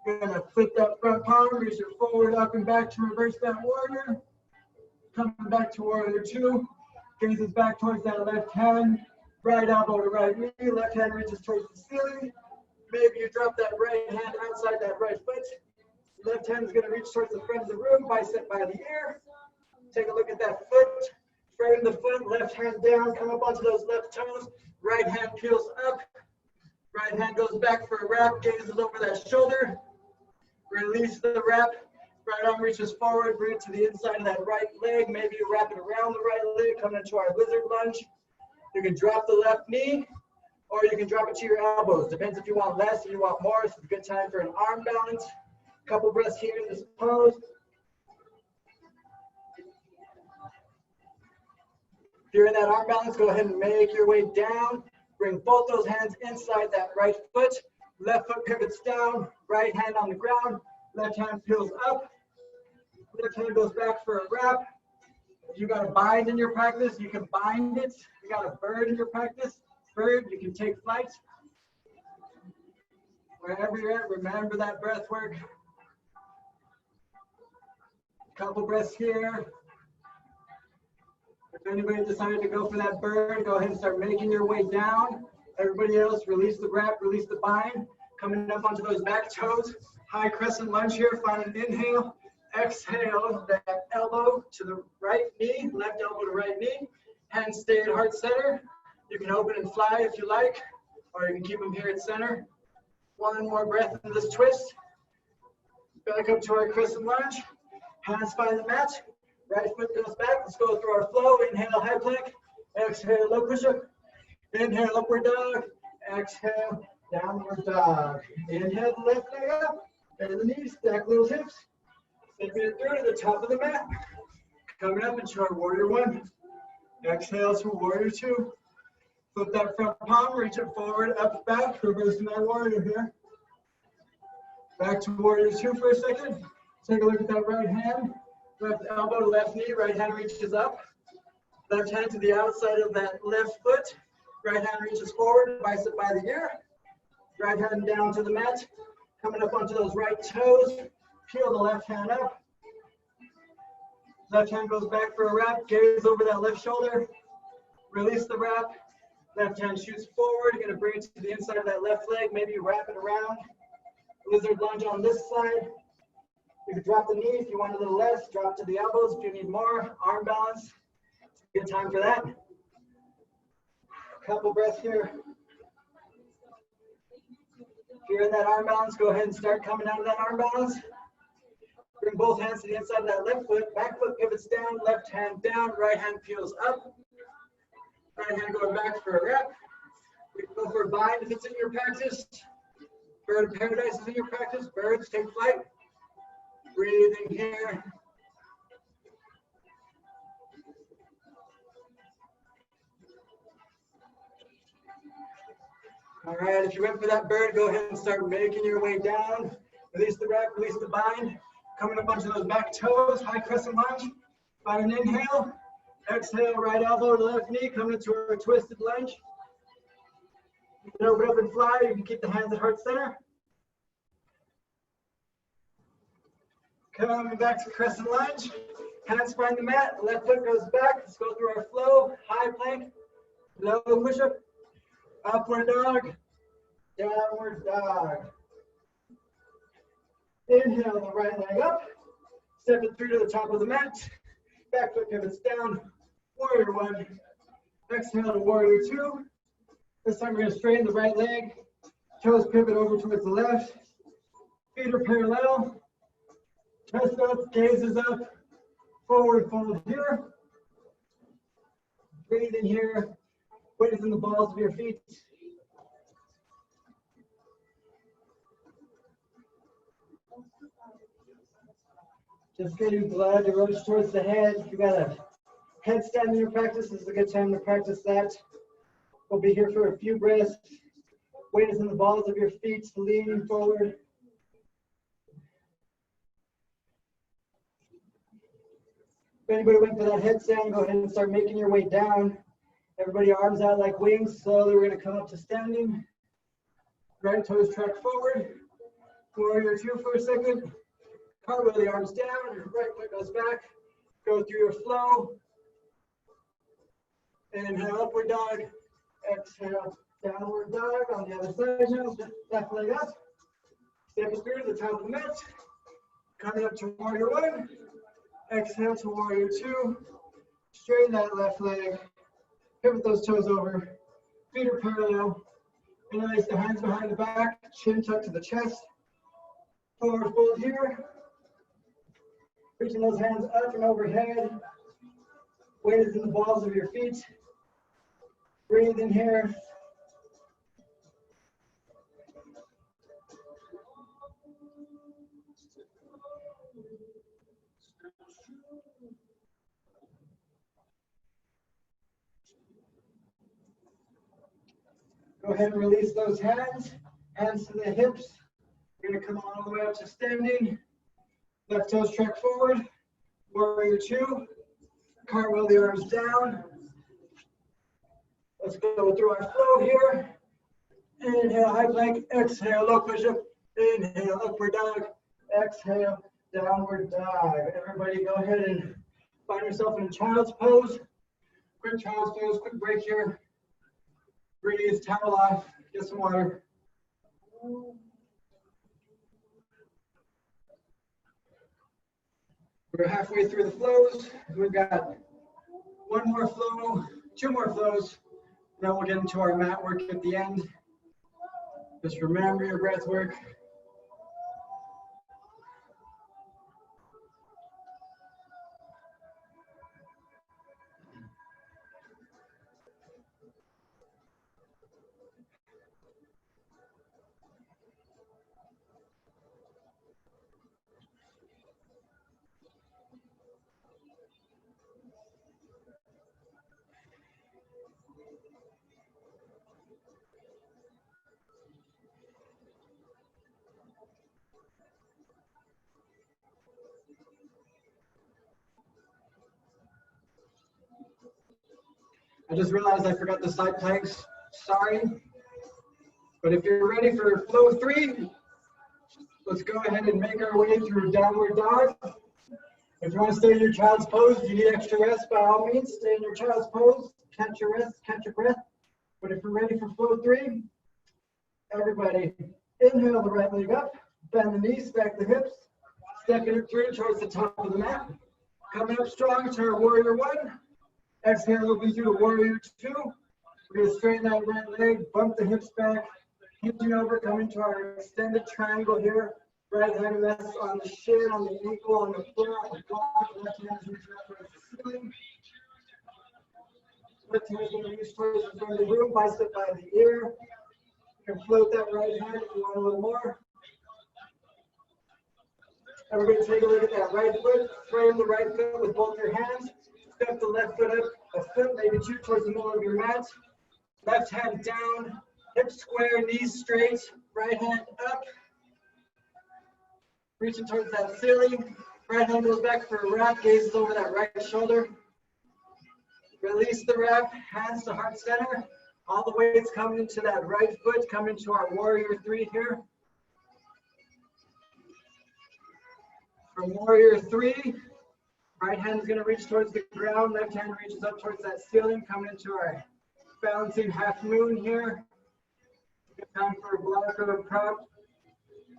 You're gonna flip that front palm, reach it forward, up and back to reverse that warrior. Coming back to warrior two. Gazes back towards that left hand, right elbow to right knee, left hand reaches towards the ceiling. Maybe you drop that right hand outside that right foot. Left hand is going to reach towards the front of the room, bicep by the ear. Take a look at that foot. Frame the foot, left hand down, come up onto those left toes. Right hand peels up. Right hand goes back for a wrap, gazes over that shoulder. Release the wrap. Right arm reaches forward, bring it to the inside of that right leg. Maybe you wrap it around the right leg, coming into our lizard lunge. You can drop the left knee, or you can drop it to your elbows. Depends if you want less or you want more. So it's a good time for an arm balance. Couple breaths here in this pose. If you're in that arm balance, go ahead and make your way down. Bring both those hands inside that right foot. Left foot pivots down, right hand on the ground. Left hand peels up. Left hand goes back for a wrap. If you got a bind in your practice, you can bind it. If you got a bird in your practice, bird, you can take flight. Wherever you're at, remember that breath work. Couple breaths here. If anybody decided to go for that bird, go ahead and start making your way down. Everybody else, release the wrap, release the bind. Coming up onto those back toes. High crescent lunge here. Find an inhale. Exhale that elbow to the right knee, left elbow to right knee. Hands stay at heart center. You can open and fly if you like, or you can keep them here at center. One more breath in this twist. Back up to our crescent lunge. Hands find the mat. Right foot goes back. Let's go through our flow. Inhale, high plank. Exhale, low push-up. Inhale, upward dog. Exhale, downward dog. Inhale, the left leg up. Bend the knees, stack those hips. Stepping it through to the top of the mat. Coming up into our warrior one. Exhale to warrior two. Flip that front palm, reach it forward, up, back, reversing that warrior here. Back to warrior two for a second. Take a look at that right hand. Left elbow to left knee, right hand reaches up. Left hand to the outside of that left foot. Right hand reaches forward, bicep by the ear. Right hand down to the mat. Coming up onto those right toes. Peel the left hand up. Left hand goes back for a wrap. Gaze over that left shoulder. Release the wrap. Left hand shoots forward. You're going to bring it to the inside of that left leg. Maybe you wrap it around. Lizard lunge on this side. You can drop the knee if you want a little less. Drop to the elbows if you need more. Arm balance. Good time for that. Couple breaths here. If you're in that arm balance, go ahead and start coming out of that arm balance. Bring both hands to the inside of that left foot. Back foot pivots down. Left hand down. Right hand peels up. Right hand going back for a wrap. We can go for a bind if it's in your practice. Bird of paradise is in your practice. Birds take flight. Breathing here. All right, if you went for that bird, go ahead and start making your way down. Release the wrap, release the bind. Coming up onto those back toes, high crescent lunge. Find an inhale. Exhale, right elbow to left knee, coming into a twisted lunge. You can open up and fly. You can keep the hands at heart center. Coming back to crescent lunge. Hands find the mat. Left foot goes back. Let's go through our flow. High plank. Low push-up. Upward dog. Downward dog. Inhale the right leg up. Step it through to the top of the mat. Back foot pivots down. Warrior one. Exhale to warrior two. This time we're going to straighten the right leg. Toes pivot over towards the left. Feet are parallel. Chest up, gaze is up. Forward fold here. Breathe in here. Weight is in the balls of your feet. Just getting blood to rush towards the head. If you got a headstand in your practice, this is a good time to practice that. We'll be here for a few breaths. Weight is in the balls of your feet, leaning forward. If anybody went for that headstand, go ahead and start making your way down. Everybody arms out like wings. Slowly we're going to come up to standing. Right toes track forward. Warrior two for a second. Cartwheel the arms down. Right foot goes back. Go through your flow. Inhale, upward dog. Exhale, downward dog. On the other side now. Left leg up. Step through to the top of the mat. Coming up to warrior one. Exhale to warrior two. Straighten that left leg. Pivot those toes over. Feet are parallel. Interlace the hands behind the back. Chin tucked to the chest. Forward fold here. Reaching those hands up and overhead. Weight is in the balls of your feet. Breathe in here. Go ahead and release those hands. Hands to the hips. You're going to come all the way up to standing. Left toes track forward. Warrior two. Cartwheel the arms down. Let's go through our flow here. Inhale, high plank. Exhale, low push-up. Inhale, upward dog. Exhale, downward dog. Everybody go ahead and find yourself in a child's pose. Quick child's pose, quick break here. Breathe, towel off, get some water. We're halfway through the flows. We've got one more flow, two more flows. Then we'll get into our mat work at the end. Just remember your breath work. I just realized I forgot the side planks. Sorry. But if you're ready for flow three, let's go ahead and make our way through downward dog. If you want to stay in your child's pose, if you need extra rest, by all means, stay in your child's pose. Catch your rest, catch your breath. But if you're ready for flow three, everybody inhale the right leg up, bend the knees, stack the hips, stepping it through towards the top of the mat. Coming up strong to our warrior one. Exhale, open through to warrior two. We're going to straighten that right leg, bump the hips back, hinging over, coming to our extended triangle here. Right hand rests on the shin, on the ankle, on the foot, on the block. Left hand is reaching up towards the ceiling. Left hand is going to reach towards the front of the room, bicep by the ear. You can float that right hand if you want a little more. And we're going to take a look at that right foot. Frame the right foot with both your hands. Step the left foot up a foot, maybe two towards the middle of your mat. Left hand down, hips square, knees straight, right hand up. Reaching towards that ceiling. Right hand goes back for a wrap, gazes over that right shoulder. Release the wrap, hands to heart center. All the weight's coming into that right foot, coming to our warrior three here. From warrior three, right hand is going to reach towards the ground, left hand reaches up towards that ceiling, coming into our balancing half moon here. Good time for a block or a prop,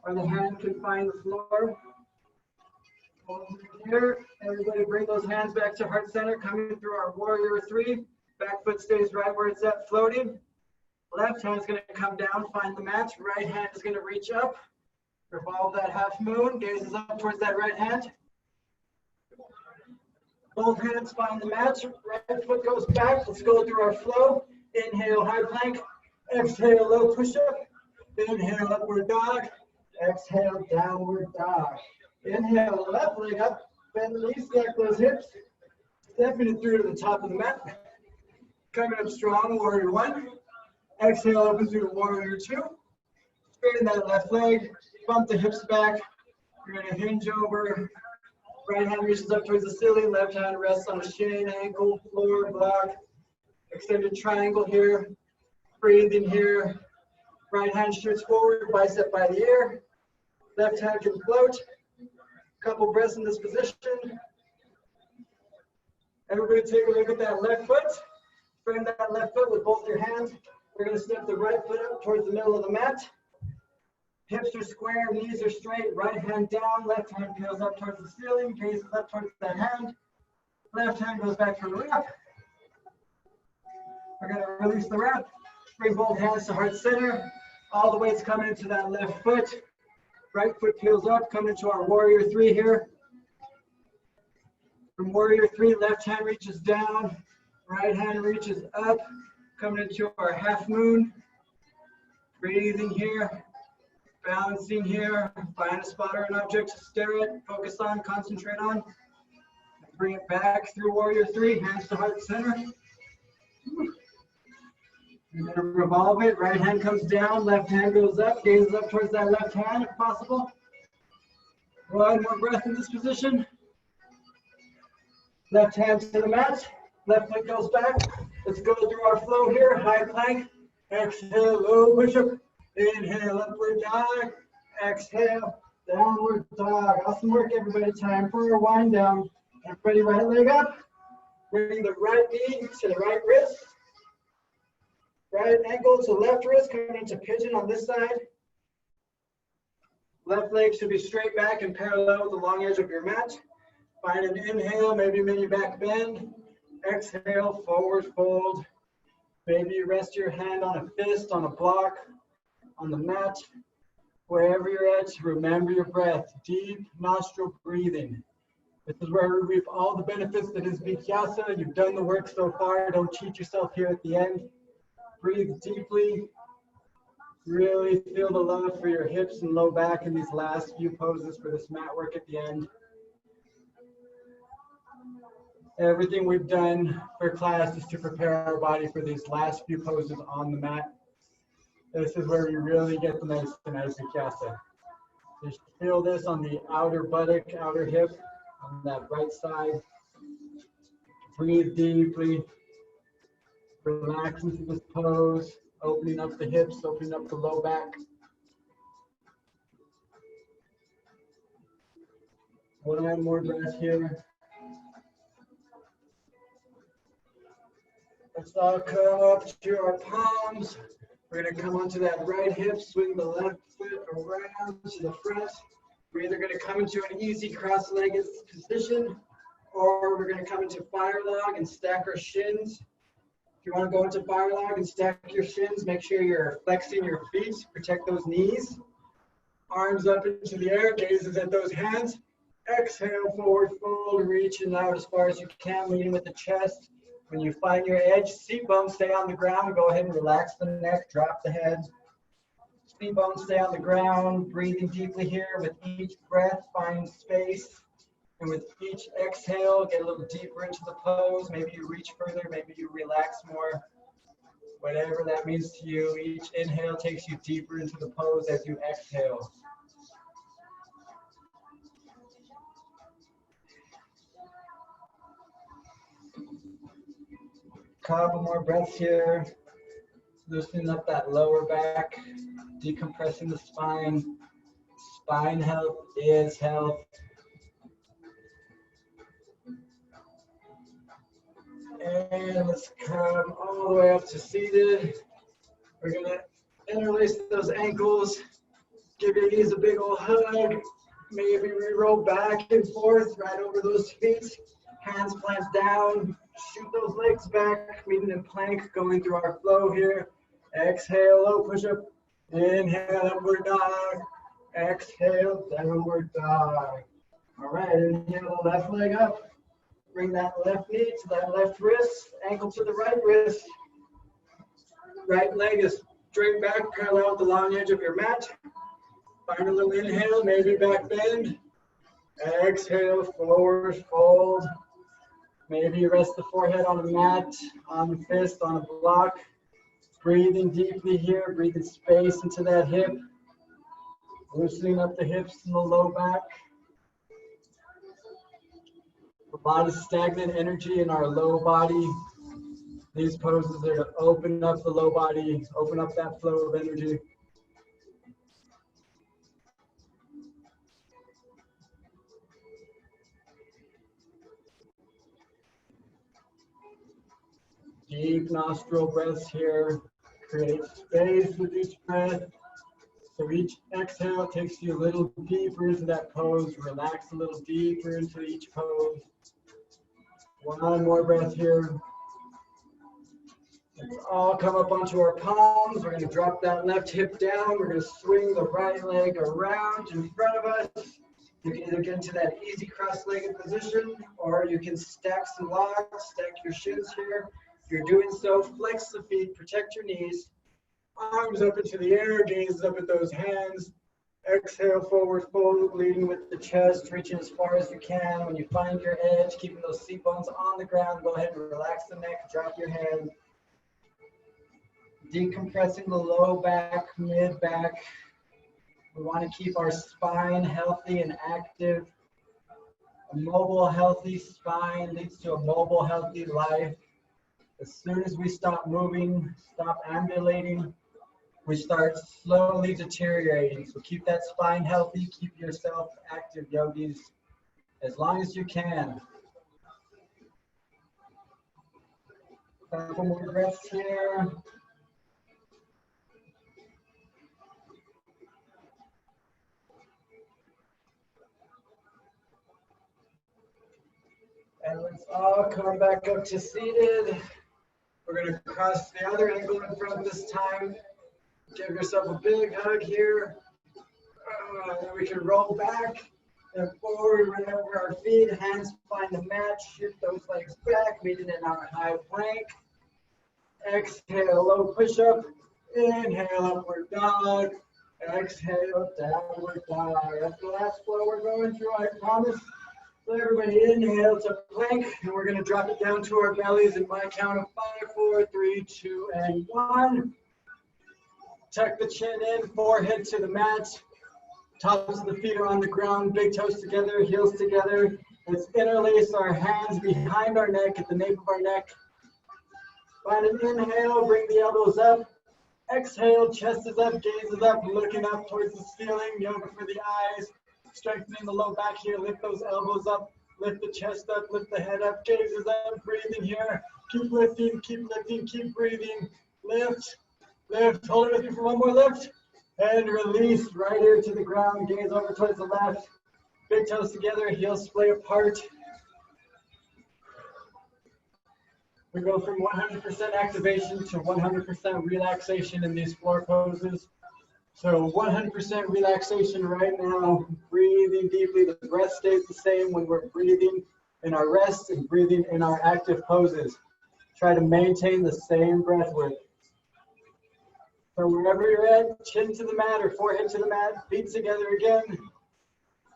or the hand can find the floor. Here, everybody bring those hands back to heart center, coming through our warrior three. Back foot stays right where it's at, floating. Left hand is going to come down, find the mat. Right hand is going to reach up. Revolve that half moon, gazes up towards that right hand. Both hands find the mat, right foot goes back. Let's go through our flow. Inhale, high plank. Exhale, low push-up. Inhale, upward dog. Exhale, downward dog. Inhale, left leg up. Bend the knees, stack those hips. Stepping it through to the top of the mat. Coming up strong, warrior one. Exhale, open through to warrior two. Straighten that left leg. Bump the hips back. You're going to hinge over. Right hand reaches up towards the ceiling. Left hand rests on a shin, ankle, floor, block. Extended triangle here. Breathing here. Right hand shoots forward, bicep by the ear. Left hand can float. Couple breaths in this position. Everybody take a look at that left foot. Frame that left foot with both your hands. We're going to step the right foot up towards the middle of the mat. Hips are square, knees are straight, right hand down, left hand peels up towards the ceiling, gazes up towards that hand. Left hand goes back for a wrap. We're going to release the wrap. Bring both hands to heart center. All the weight's coming into that left foot. Right foot peels up, coming into our warrior three here. From warrior three, left hand reaches down, right hand reaches up, coming into our half moon. Breathing here. Balancing here, find a spot or an object to stare at, focus on, concentrate on. Bring it back through warrior three, hands to heart center. You're going to revolve it, right hand comes down, left hand goes up, gazes up towards that left hand if possible. One more breath in this position. Left hand to the mat, left foot goes back. Let's go through our flow here, high plank. Exhale, low push-up. Inhale, upward dog. Exhale, downward dog. Awesome work, everybody. Time for a wind down. Everybody, right leg up. Bring the right knee to the right wrist. Right ankle to left wrist, coming into pigeon on this side. Left leg should be straight back and parallel with the long edge of your mat. Find an inhale, maybe mini back bend. Exhale, forward fold. Maybe you rest your hand on a fist, on a block, on the mat. Wherever you're at, remember your breath. Deep nostril breathing. This is where we reap all the benefits that is Vikyasa. You've done the work so far. Don't cheat yourself here at the end. Breathe deeply. Really feel the love for your hips and low back in these last few poses for this mat work at the end. Everything we've done for class is to prepare our body for these last few poses on the mat. This is where we really get the nice Vikyasa. Just feel this on the outer buttock, outer hip, on that right side. Breathe deeply. Relax into this pose, opening up the hips, opening up the low back. One more breath here. Let's all come up to our palms. We're going to come onto that right hip, swing the left foot around to the front. We're either going to come into an easy cross-legged position, or we're going to come into fire log and stack our shins. If you want to go into fire log and stack your shins, make sure you're flexing your feet, protect those knees. Arms up into the air, gazes at those hands. Exhale, forward fold, reaching out as far as you can, leading with the chest. When you find your edge, seat bones stay on the ground. Go ahead and relax the neck, drop the head. Seat bones stay on the ground, breathing deeply here. With each breath, find space. And with each exhale, get a little deeper into the pose. Maybe you reach further, maybe you relax more. Whatever that means to you, each inhale takes you deeper into the pose as you exhale. Couple more breaths here. Loosening up that lower back, decompressing the spine. Spine health is health. And let's come all the way up to seated. We're gonna interlace those ankles. Give your knees a big old hug. Maybe we roll back and forth right over those feet. Hands plants down. Shoot those legs back, meeting in plank, going through our flow here. Exhale, low push-up. Inhale, upward dog. Exhale, downward dog. All right, inhale the left leg up. Bring that left knee to that left wrist, ankle to the right wrist. Right leg is straight back, parallel with the long edge of your mat. Find a little inhale, maybe back bend. Exhale, forward fold. Maybe rest the forehead on a mat, on the fist, on a block. Breathing deeply here, breathing space into that hip. Loosening up the hips and the low back. A lot of stagnant energy in our low body. These poses are to open up the low body, open up that flow of energy. Deep nostril breaths here. Create space with each breath. So each exhale takes you a little deeper into that pose. Relax a little deeper into each pose. One more breath here. Let's all come up onto our palms. We're going to drop that left hip down. We're going to swing the right leg around in front of us. You can either get into that easy cross-legged position, or you can stack some logs, stack your shins here. If you're doing so, flex the feet, protect your knees. Arms up into the air, gaze up at those hands. Exhale, forward fold, leading with the chest, reaching as far as you can. When you find your edge, keeping those seat bones on the ground, go ahead and relax the neck, drop your head. Decompressing the low back, mid back. We want to keep our spine healthy and active. A mobile, healthy spine leads to a mobile, healthy life. As soon as we stop moving, stop ambulating, we start slowly deteriorating. So keep that spine healthy, keep yourself active, yogis, as long as you can. A couple more breaths here. And let's all come back up to seated. We're going to cross the other ankle in front this time. Give yourself a big hug here. Then we can roll back and forward, run over our feet, hands find the mat, shift those legs back, meeting in our high plank. Exhale, low push-up. Inhale, upward dog. Exhale, downward dog. That's the last flow we're going through, I promise. So everybody inhale to plank, and we're going to drop it down to our bellies in my count of 5, 4, 3, 2, and 1. Tuck the chin in, forehead to the mat. Tops of the feet are on the ground, big toes together, heels together. Let's interlace our hands behind our neck, at the nape of our neck. Find an inhale, bring the elbows up. Exhale, chest is up, gaze is up, looking up towards the ceiling. Yoga for the eyes. Strengthening the low back here, lift those elbows up, lift the chest up, lift the head up, gaze is up, breathing here. Keep lifting, keep breathing. Lift, lift, hold it with me for one more lift. And release, right ear to the ground, gaze over towards the left. Big toes together, heels splay apart. We go from 100% activation to 100% relaxation in these floor poses. So 100% relaxation right now, breathing deeply. The breath stays the same when we're breathing in our rest and breathing in our active poses. Try to maintain the same breath work. So wherever you're at, chin to the mat or forehead to the mat, feet together again.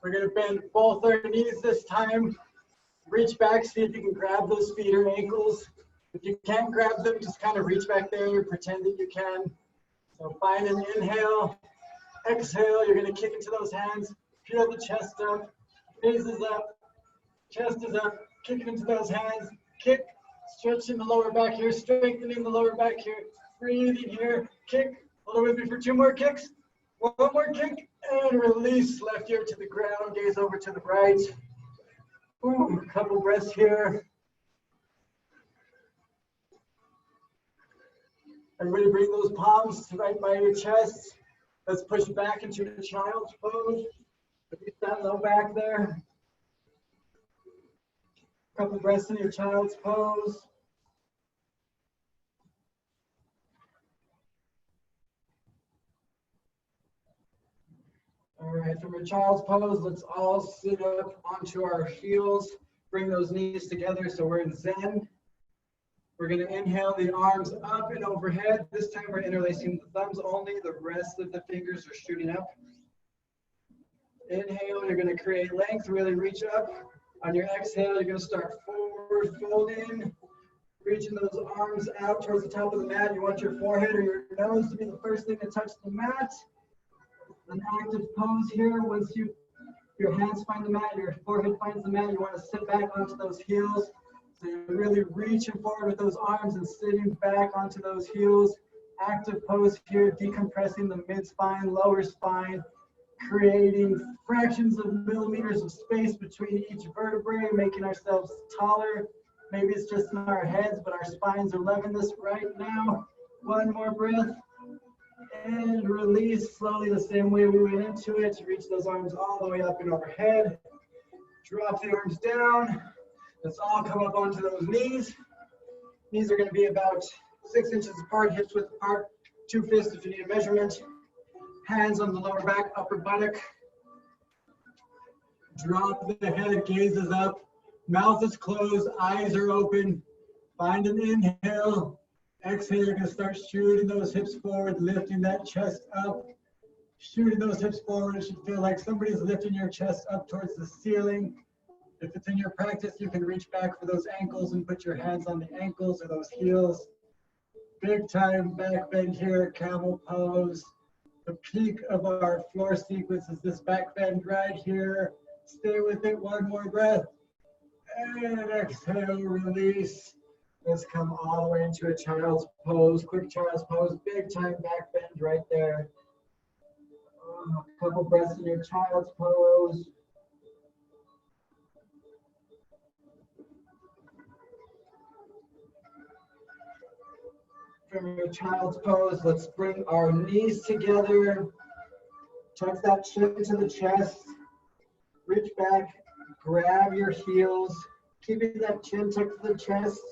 We're going to bend both our knees this time. Reach back, see if you can grab those feet or ankles. If you can't grab them, just kind of reach back there and pretend that you can. So find an inhale, exhale, you're going to kick into those hands, peel the chest up, face is up, chest is up, kick into those hands, kick, stretching the lower back here, strengthening the lower back here, breathing here, kick, hold it with me for 2 more kicks, 1 more kick, and release, left ear to the ground, gaze over to the right. Ooh, a couple breaths here. Everybody bring those palms right by your chest. Let's push back into the child's pose. Release that low back there. Couple breaths in your child's pose. All right, from your child's pose, let's all sit up onto our heels. Bring those knees together so we're in Zen. We're going to inhale the arms up and overhead. This time we're interlacing the thumbs only. The rest of the fingers are shooting up. Inhale, you're going to create length, really reach up. On your exhale, you're going to start forward folding, reaching those arms out towards the top of the mat. You want your forehead or your nose to be the first thing to touch the mat. An active pose here. Once your hands find the mat, your forehead finds the mat, you want to sit back onto those heels. So you're really reaching forward with those arms and sitting back onto those heels. Active pose here, decompressing the mid-spine, lower spine, creating fractions of millimeters of space between each vertebrae, making ourselves taller. Maybe it's just in our heads, but our spines are loving this right now. One more breath. And release slowly the same way we went into it. Reach those arms all the way up and overhead. Drop the arms down. Let's all come up onto those knees. Knees are going to be about 6 inches apart, hips width apart, 2 fists if you need a measurement. Hands on the lower back, upper buttock. Drop the head, gazes up. Mouth is closed, eyes are open. Find an inhale. Exhale, you're going to start shooting those hips forward, lifting that chest up. Shooting those hips forward, it should feel like somebody's lifting your chest up towards the ceiling. If it's in your practice, you can reach back for those ankles and put your hands on the ankles or those heels. Big time back bend here, camel pose. The peak of our floor sequence is this back bend right here. Stay with it, one more breath. And exhale, release. Let's come all the way into a child's pose, quick child's pose, big time back bend right there. A couple breaths in your child's pose. From your child's pose, let's bring our knees together. Tuck that chin to the chest. Reach back, grab your heels, keeping that chin tucked to the chest.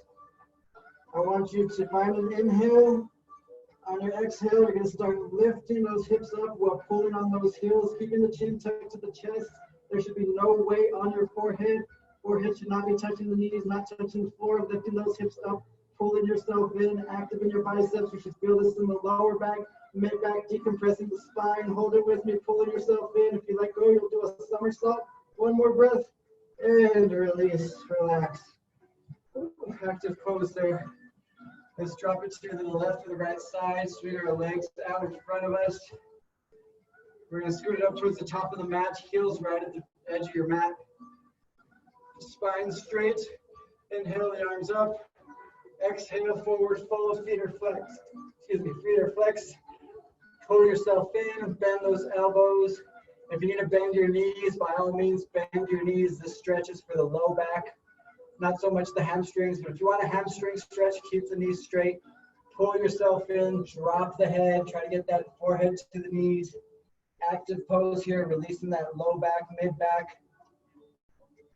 I want you to find an inhale. On your exhale, you're going to start lifting those hips up while pulling on those heels, keeping the chin tucked to the chest. There should be no weight on your forehead. Forehead should not be touching the knees, not touching the floor, lifting those hips up, pulling yourself in, active in your biceps. You should feel this in the lower back, mid back, decompressing the spine. Hold it with me, pulling yourself in. If you let go, you'll do a somersault. One more breath, and release, relax. Active pose there. Let's drop it to the left or the right side. Swing our legs out in front of us. We're going to scoot it up towards the top of the mat. Heels right at the edge of your mat. Spine straight. Inhale the arms up. Exhale, forward fold. Feet are flexed. Feet are flexed. Pull yourself in. Bend those elbows. If you need to bend your knees, by all means, bend your knees. This stretch is for the low back. Not so much the hamstrings, but if you want a hamstring stretch, keep the knees straight. Pull yourself in, drop the head, try to get that forehead to the knees. Active pose here, releasing that low back, mid back.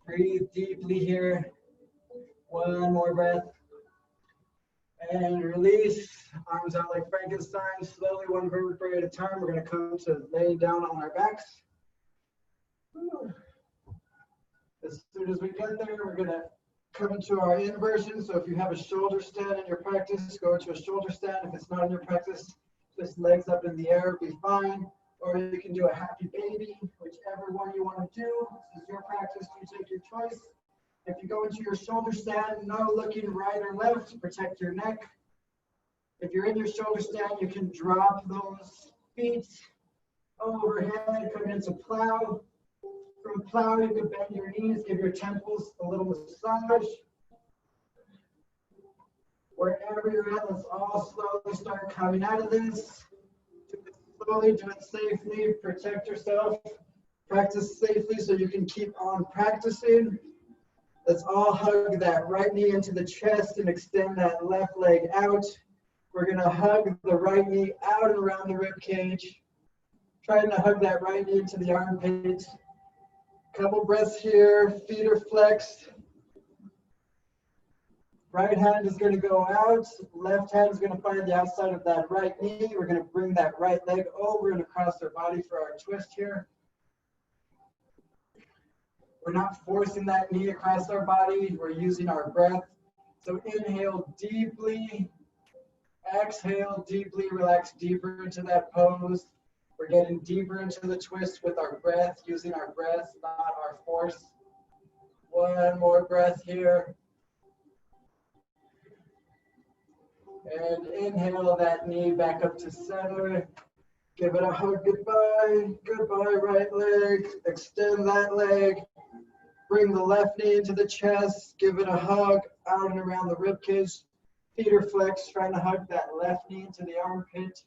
Breathe deeply here. One more breath. And release. Arms out like Frankenstein. Slowly, one vertebrae at a time. We're going to come to laying down on our backs. As soon as we get there, we're going to come into our inversion. So if you have a shoulder stand in your practice, go to a shoulder stand. If it's not in your practice, just legs up in the air, be fine. Or you can do a happy baby, whichever one you want to do. This is your practice, you take your choice. If you go into your shoulder stand, no looking right or left to protect your neck. If you're in your shoulder stand, you can drop those feet overhead, come into plow. From plow, you can bend your knees, give your temples a little massage. Wherever you're at, let's all slowly start coming out of this. Do it slowly, do it safely, protect yourself. Practice safely so you can keep on practicing. Let's all hug that right knee into the chest and extend that left leg out. We're going to hug the right knee out and around the rib cage. Trying to hug that right knee into the armpit. Couple breaths here, feet are flexed. Right hand is going to go out. Left hand is going to find the outside of that right knee. We're going to bring that right leg over and across our body for our twist here. We're not forcing that knee across our body. We're using our breath. So inhale deeply, exhale deeply, relax deeper into that pose. We're getting deeper into the twist with our breath, using our breath, not our force. One more breath here. And inhale that knee back up to center. Give it a hug goodbye. Goodbye, right leg. Extend that leg. Bring the left knee into the chest. Give it a hug out and around the ribcage. Feet are flexed, trying to hug that left knee into the armpit.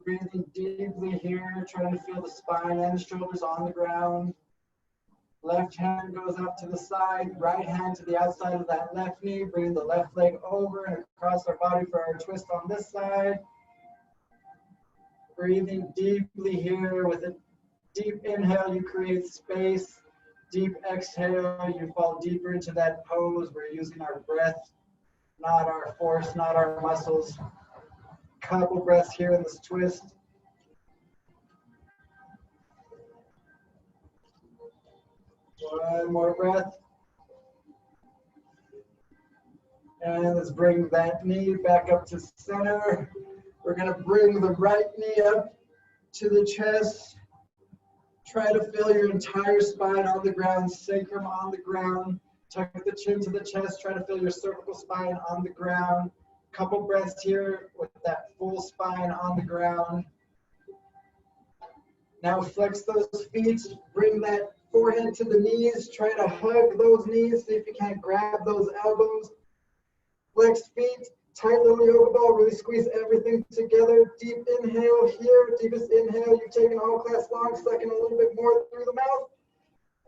Breathing deeply here, trying to feel the spine and the shoulders on the ground. Left hand goes up to the side, right hand to the outside of that left knee. Bring the left leg over and across our body for our twist on this side. Breathing deeply here. With a deep inhale, you create space. Deep exhale, you fall deeper into that pose. We're using our breath, not our force, not our muscles. Couple breaths here in this twist. One more breath. And let's bring that knee back up to center. We're going to bring the right knee up to the chest. Try to feel your entire spine on the ground, sacrum on the ground. Tuck the chin to the chest. Try to feel your cervical spine on the ground. Couple breaths here with that full spine on the ground. Now flex those feet. Bring that forehead to the knees. Try to hug those knees. See if you can't grab those elbows. Flex feet. Tight little yoga ball. Really squeeze everything together. Deep inhale here. Deepest inhale you've taken all class long. Sucking a little bit more through the mouth.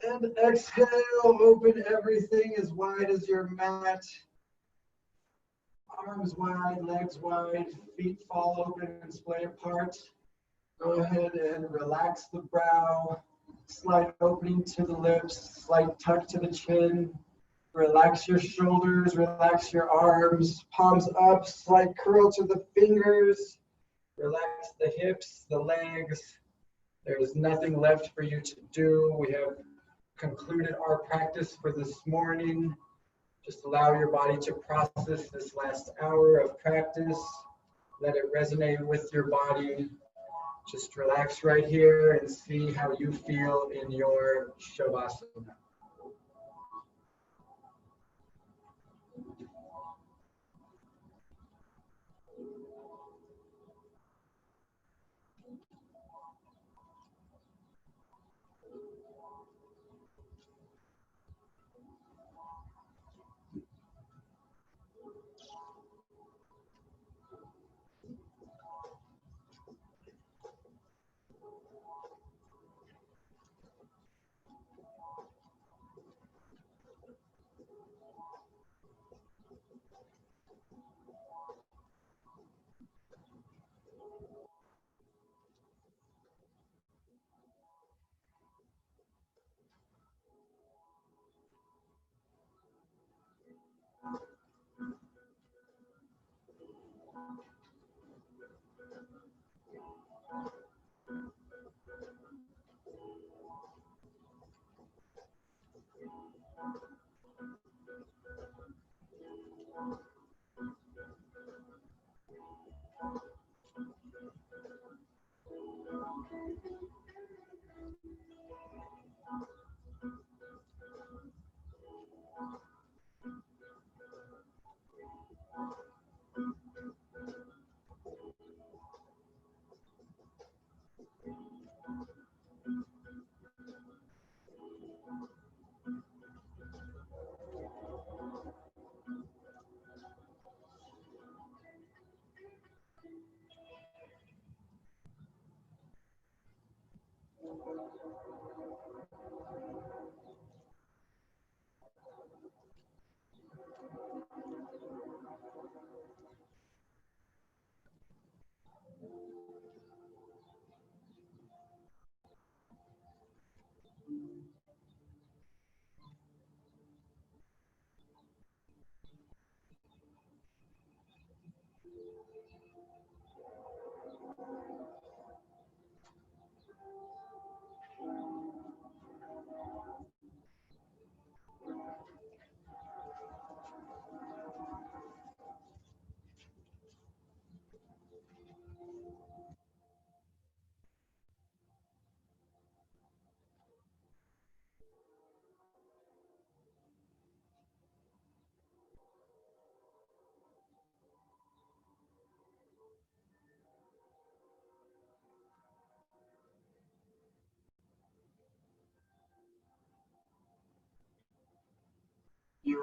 And exhale. Open everything as wide as your mat. Arms wide, legs wide. Feet fall open and splay apart. Go ahead and relax the brow. Slight opening to the lips. Slight tuck to the chin. Relax your shoulders, relax your arms, palms up, slight curl to the fingers. Relax the hips, the legs. There is nothing left for you to do. We have concluded our practice for this morning. Just allow your body to process this last hour of practice. Let it resonate with your body. Just relax right here and see how you feel in your Shavasana.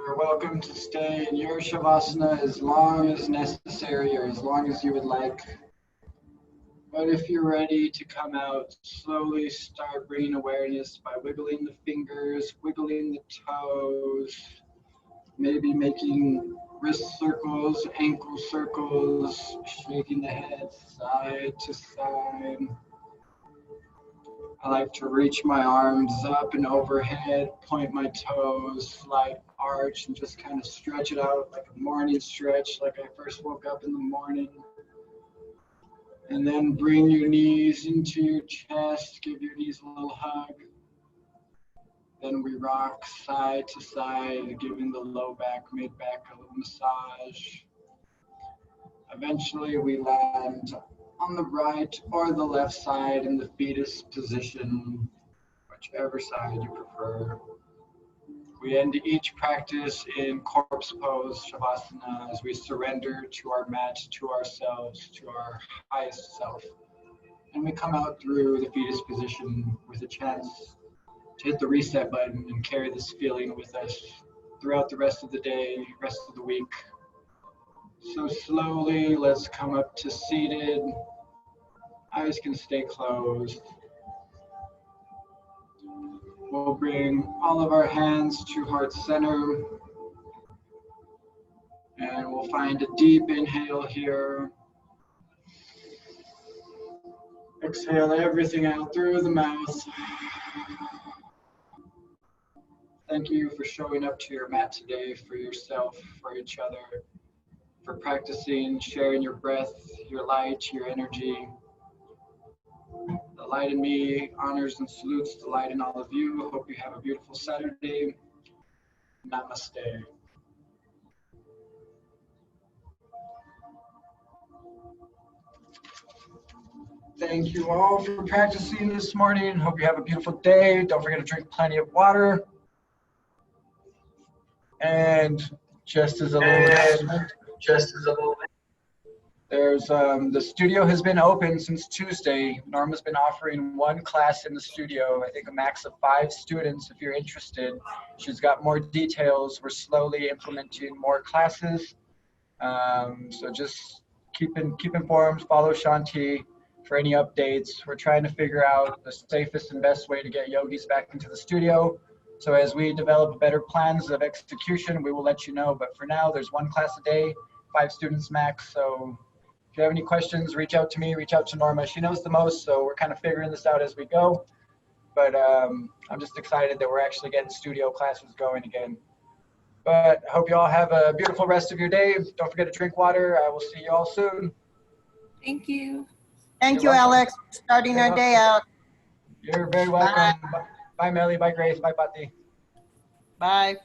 You're welcome to stay in your Shavasana as long as necessary or as long as you would like. But if you're ready to come out, slowly start bringing awareness by wiggling the fingers, wiggling the toes, maybe making wrist circles, ankle circles, shaking the head side to side. I like to reach my arms up and overhead, point my toes, slight arch, and just kind of stretch it out like a morning stretch, like I first woke up in the morning. And then bring your knees into your chest, give your knees a little hug. Then we rock side to side, giving the low back, mid back a little massage. Eventually we land on the right or the left side in the fetus position, whichever side you prefer. We end each practice in corpse pose, Shavasana, as we surrender to our mat, to ourselves, to our highest self. And we come out through the fetus position with a chance to hit the reset button and carry this feeling with us throughout the rest of the day, rest of the week. So slowly, let's come up to seated. Eyes can stay closed. We'll bring all of our hands to heart center. And we'll find a deep inhale here. Exhale everything out through the mouth. Thank you for showing up to your mat today, for yourself, for each other, for practicing, sharing your breath, your light, your energy. The light in me honors and salutes the light in all of you. Hope you have a beautiful Saturday. Namaste. Thank you all for practicing this morning. Hope you have a beautiful day. Don't forget to drink plenty of water. And just as a little announcement, there's the studio has been open since Tuesday. Norma's been offering one class in the studio, I think a max of 5 students if you're interested. She's got more details. We're slowly implementing more classes. So just keep informed, follow Shanti for any updates. We're trying to figure out the safest and best way to get yogis back into the studio. So as we develop better plans of execution, we will let you know. But for now, there's 1 class a day, 5 students max. So if you have any questions, reach out to me, reach out to Norma. She knows the most, so we're kind of figuring this out as we go. But I'm just excited that we're actually getting studio classes going again. But I hope you all have a beautiful rest of your day. Don't forget to drink water. I will see you all soon. Thank you. Thank you, Alex, for starting our day out. You're very welcome. Bye, Melly. Bye, Grace. Bye, Pati. Bye.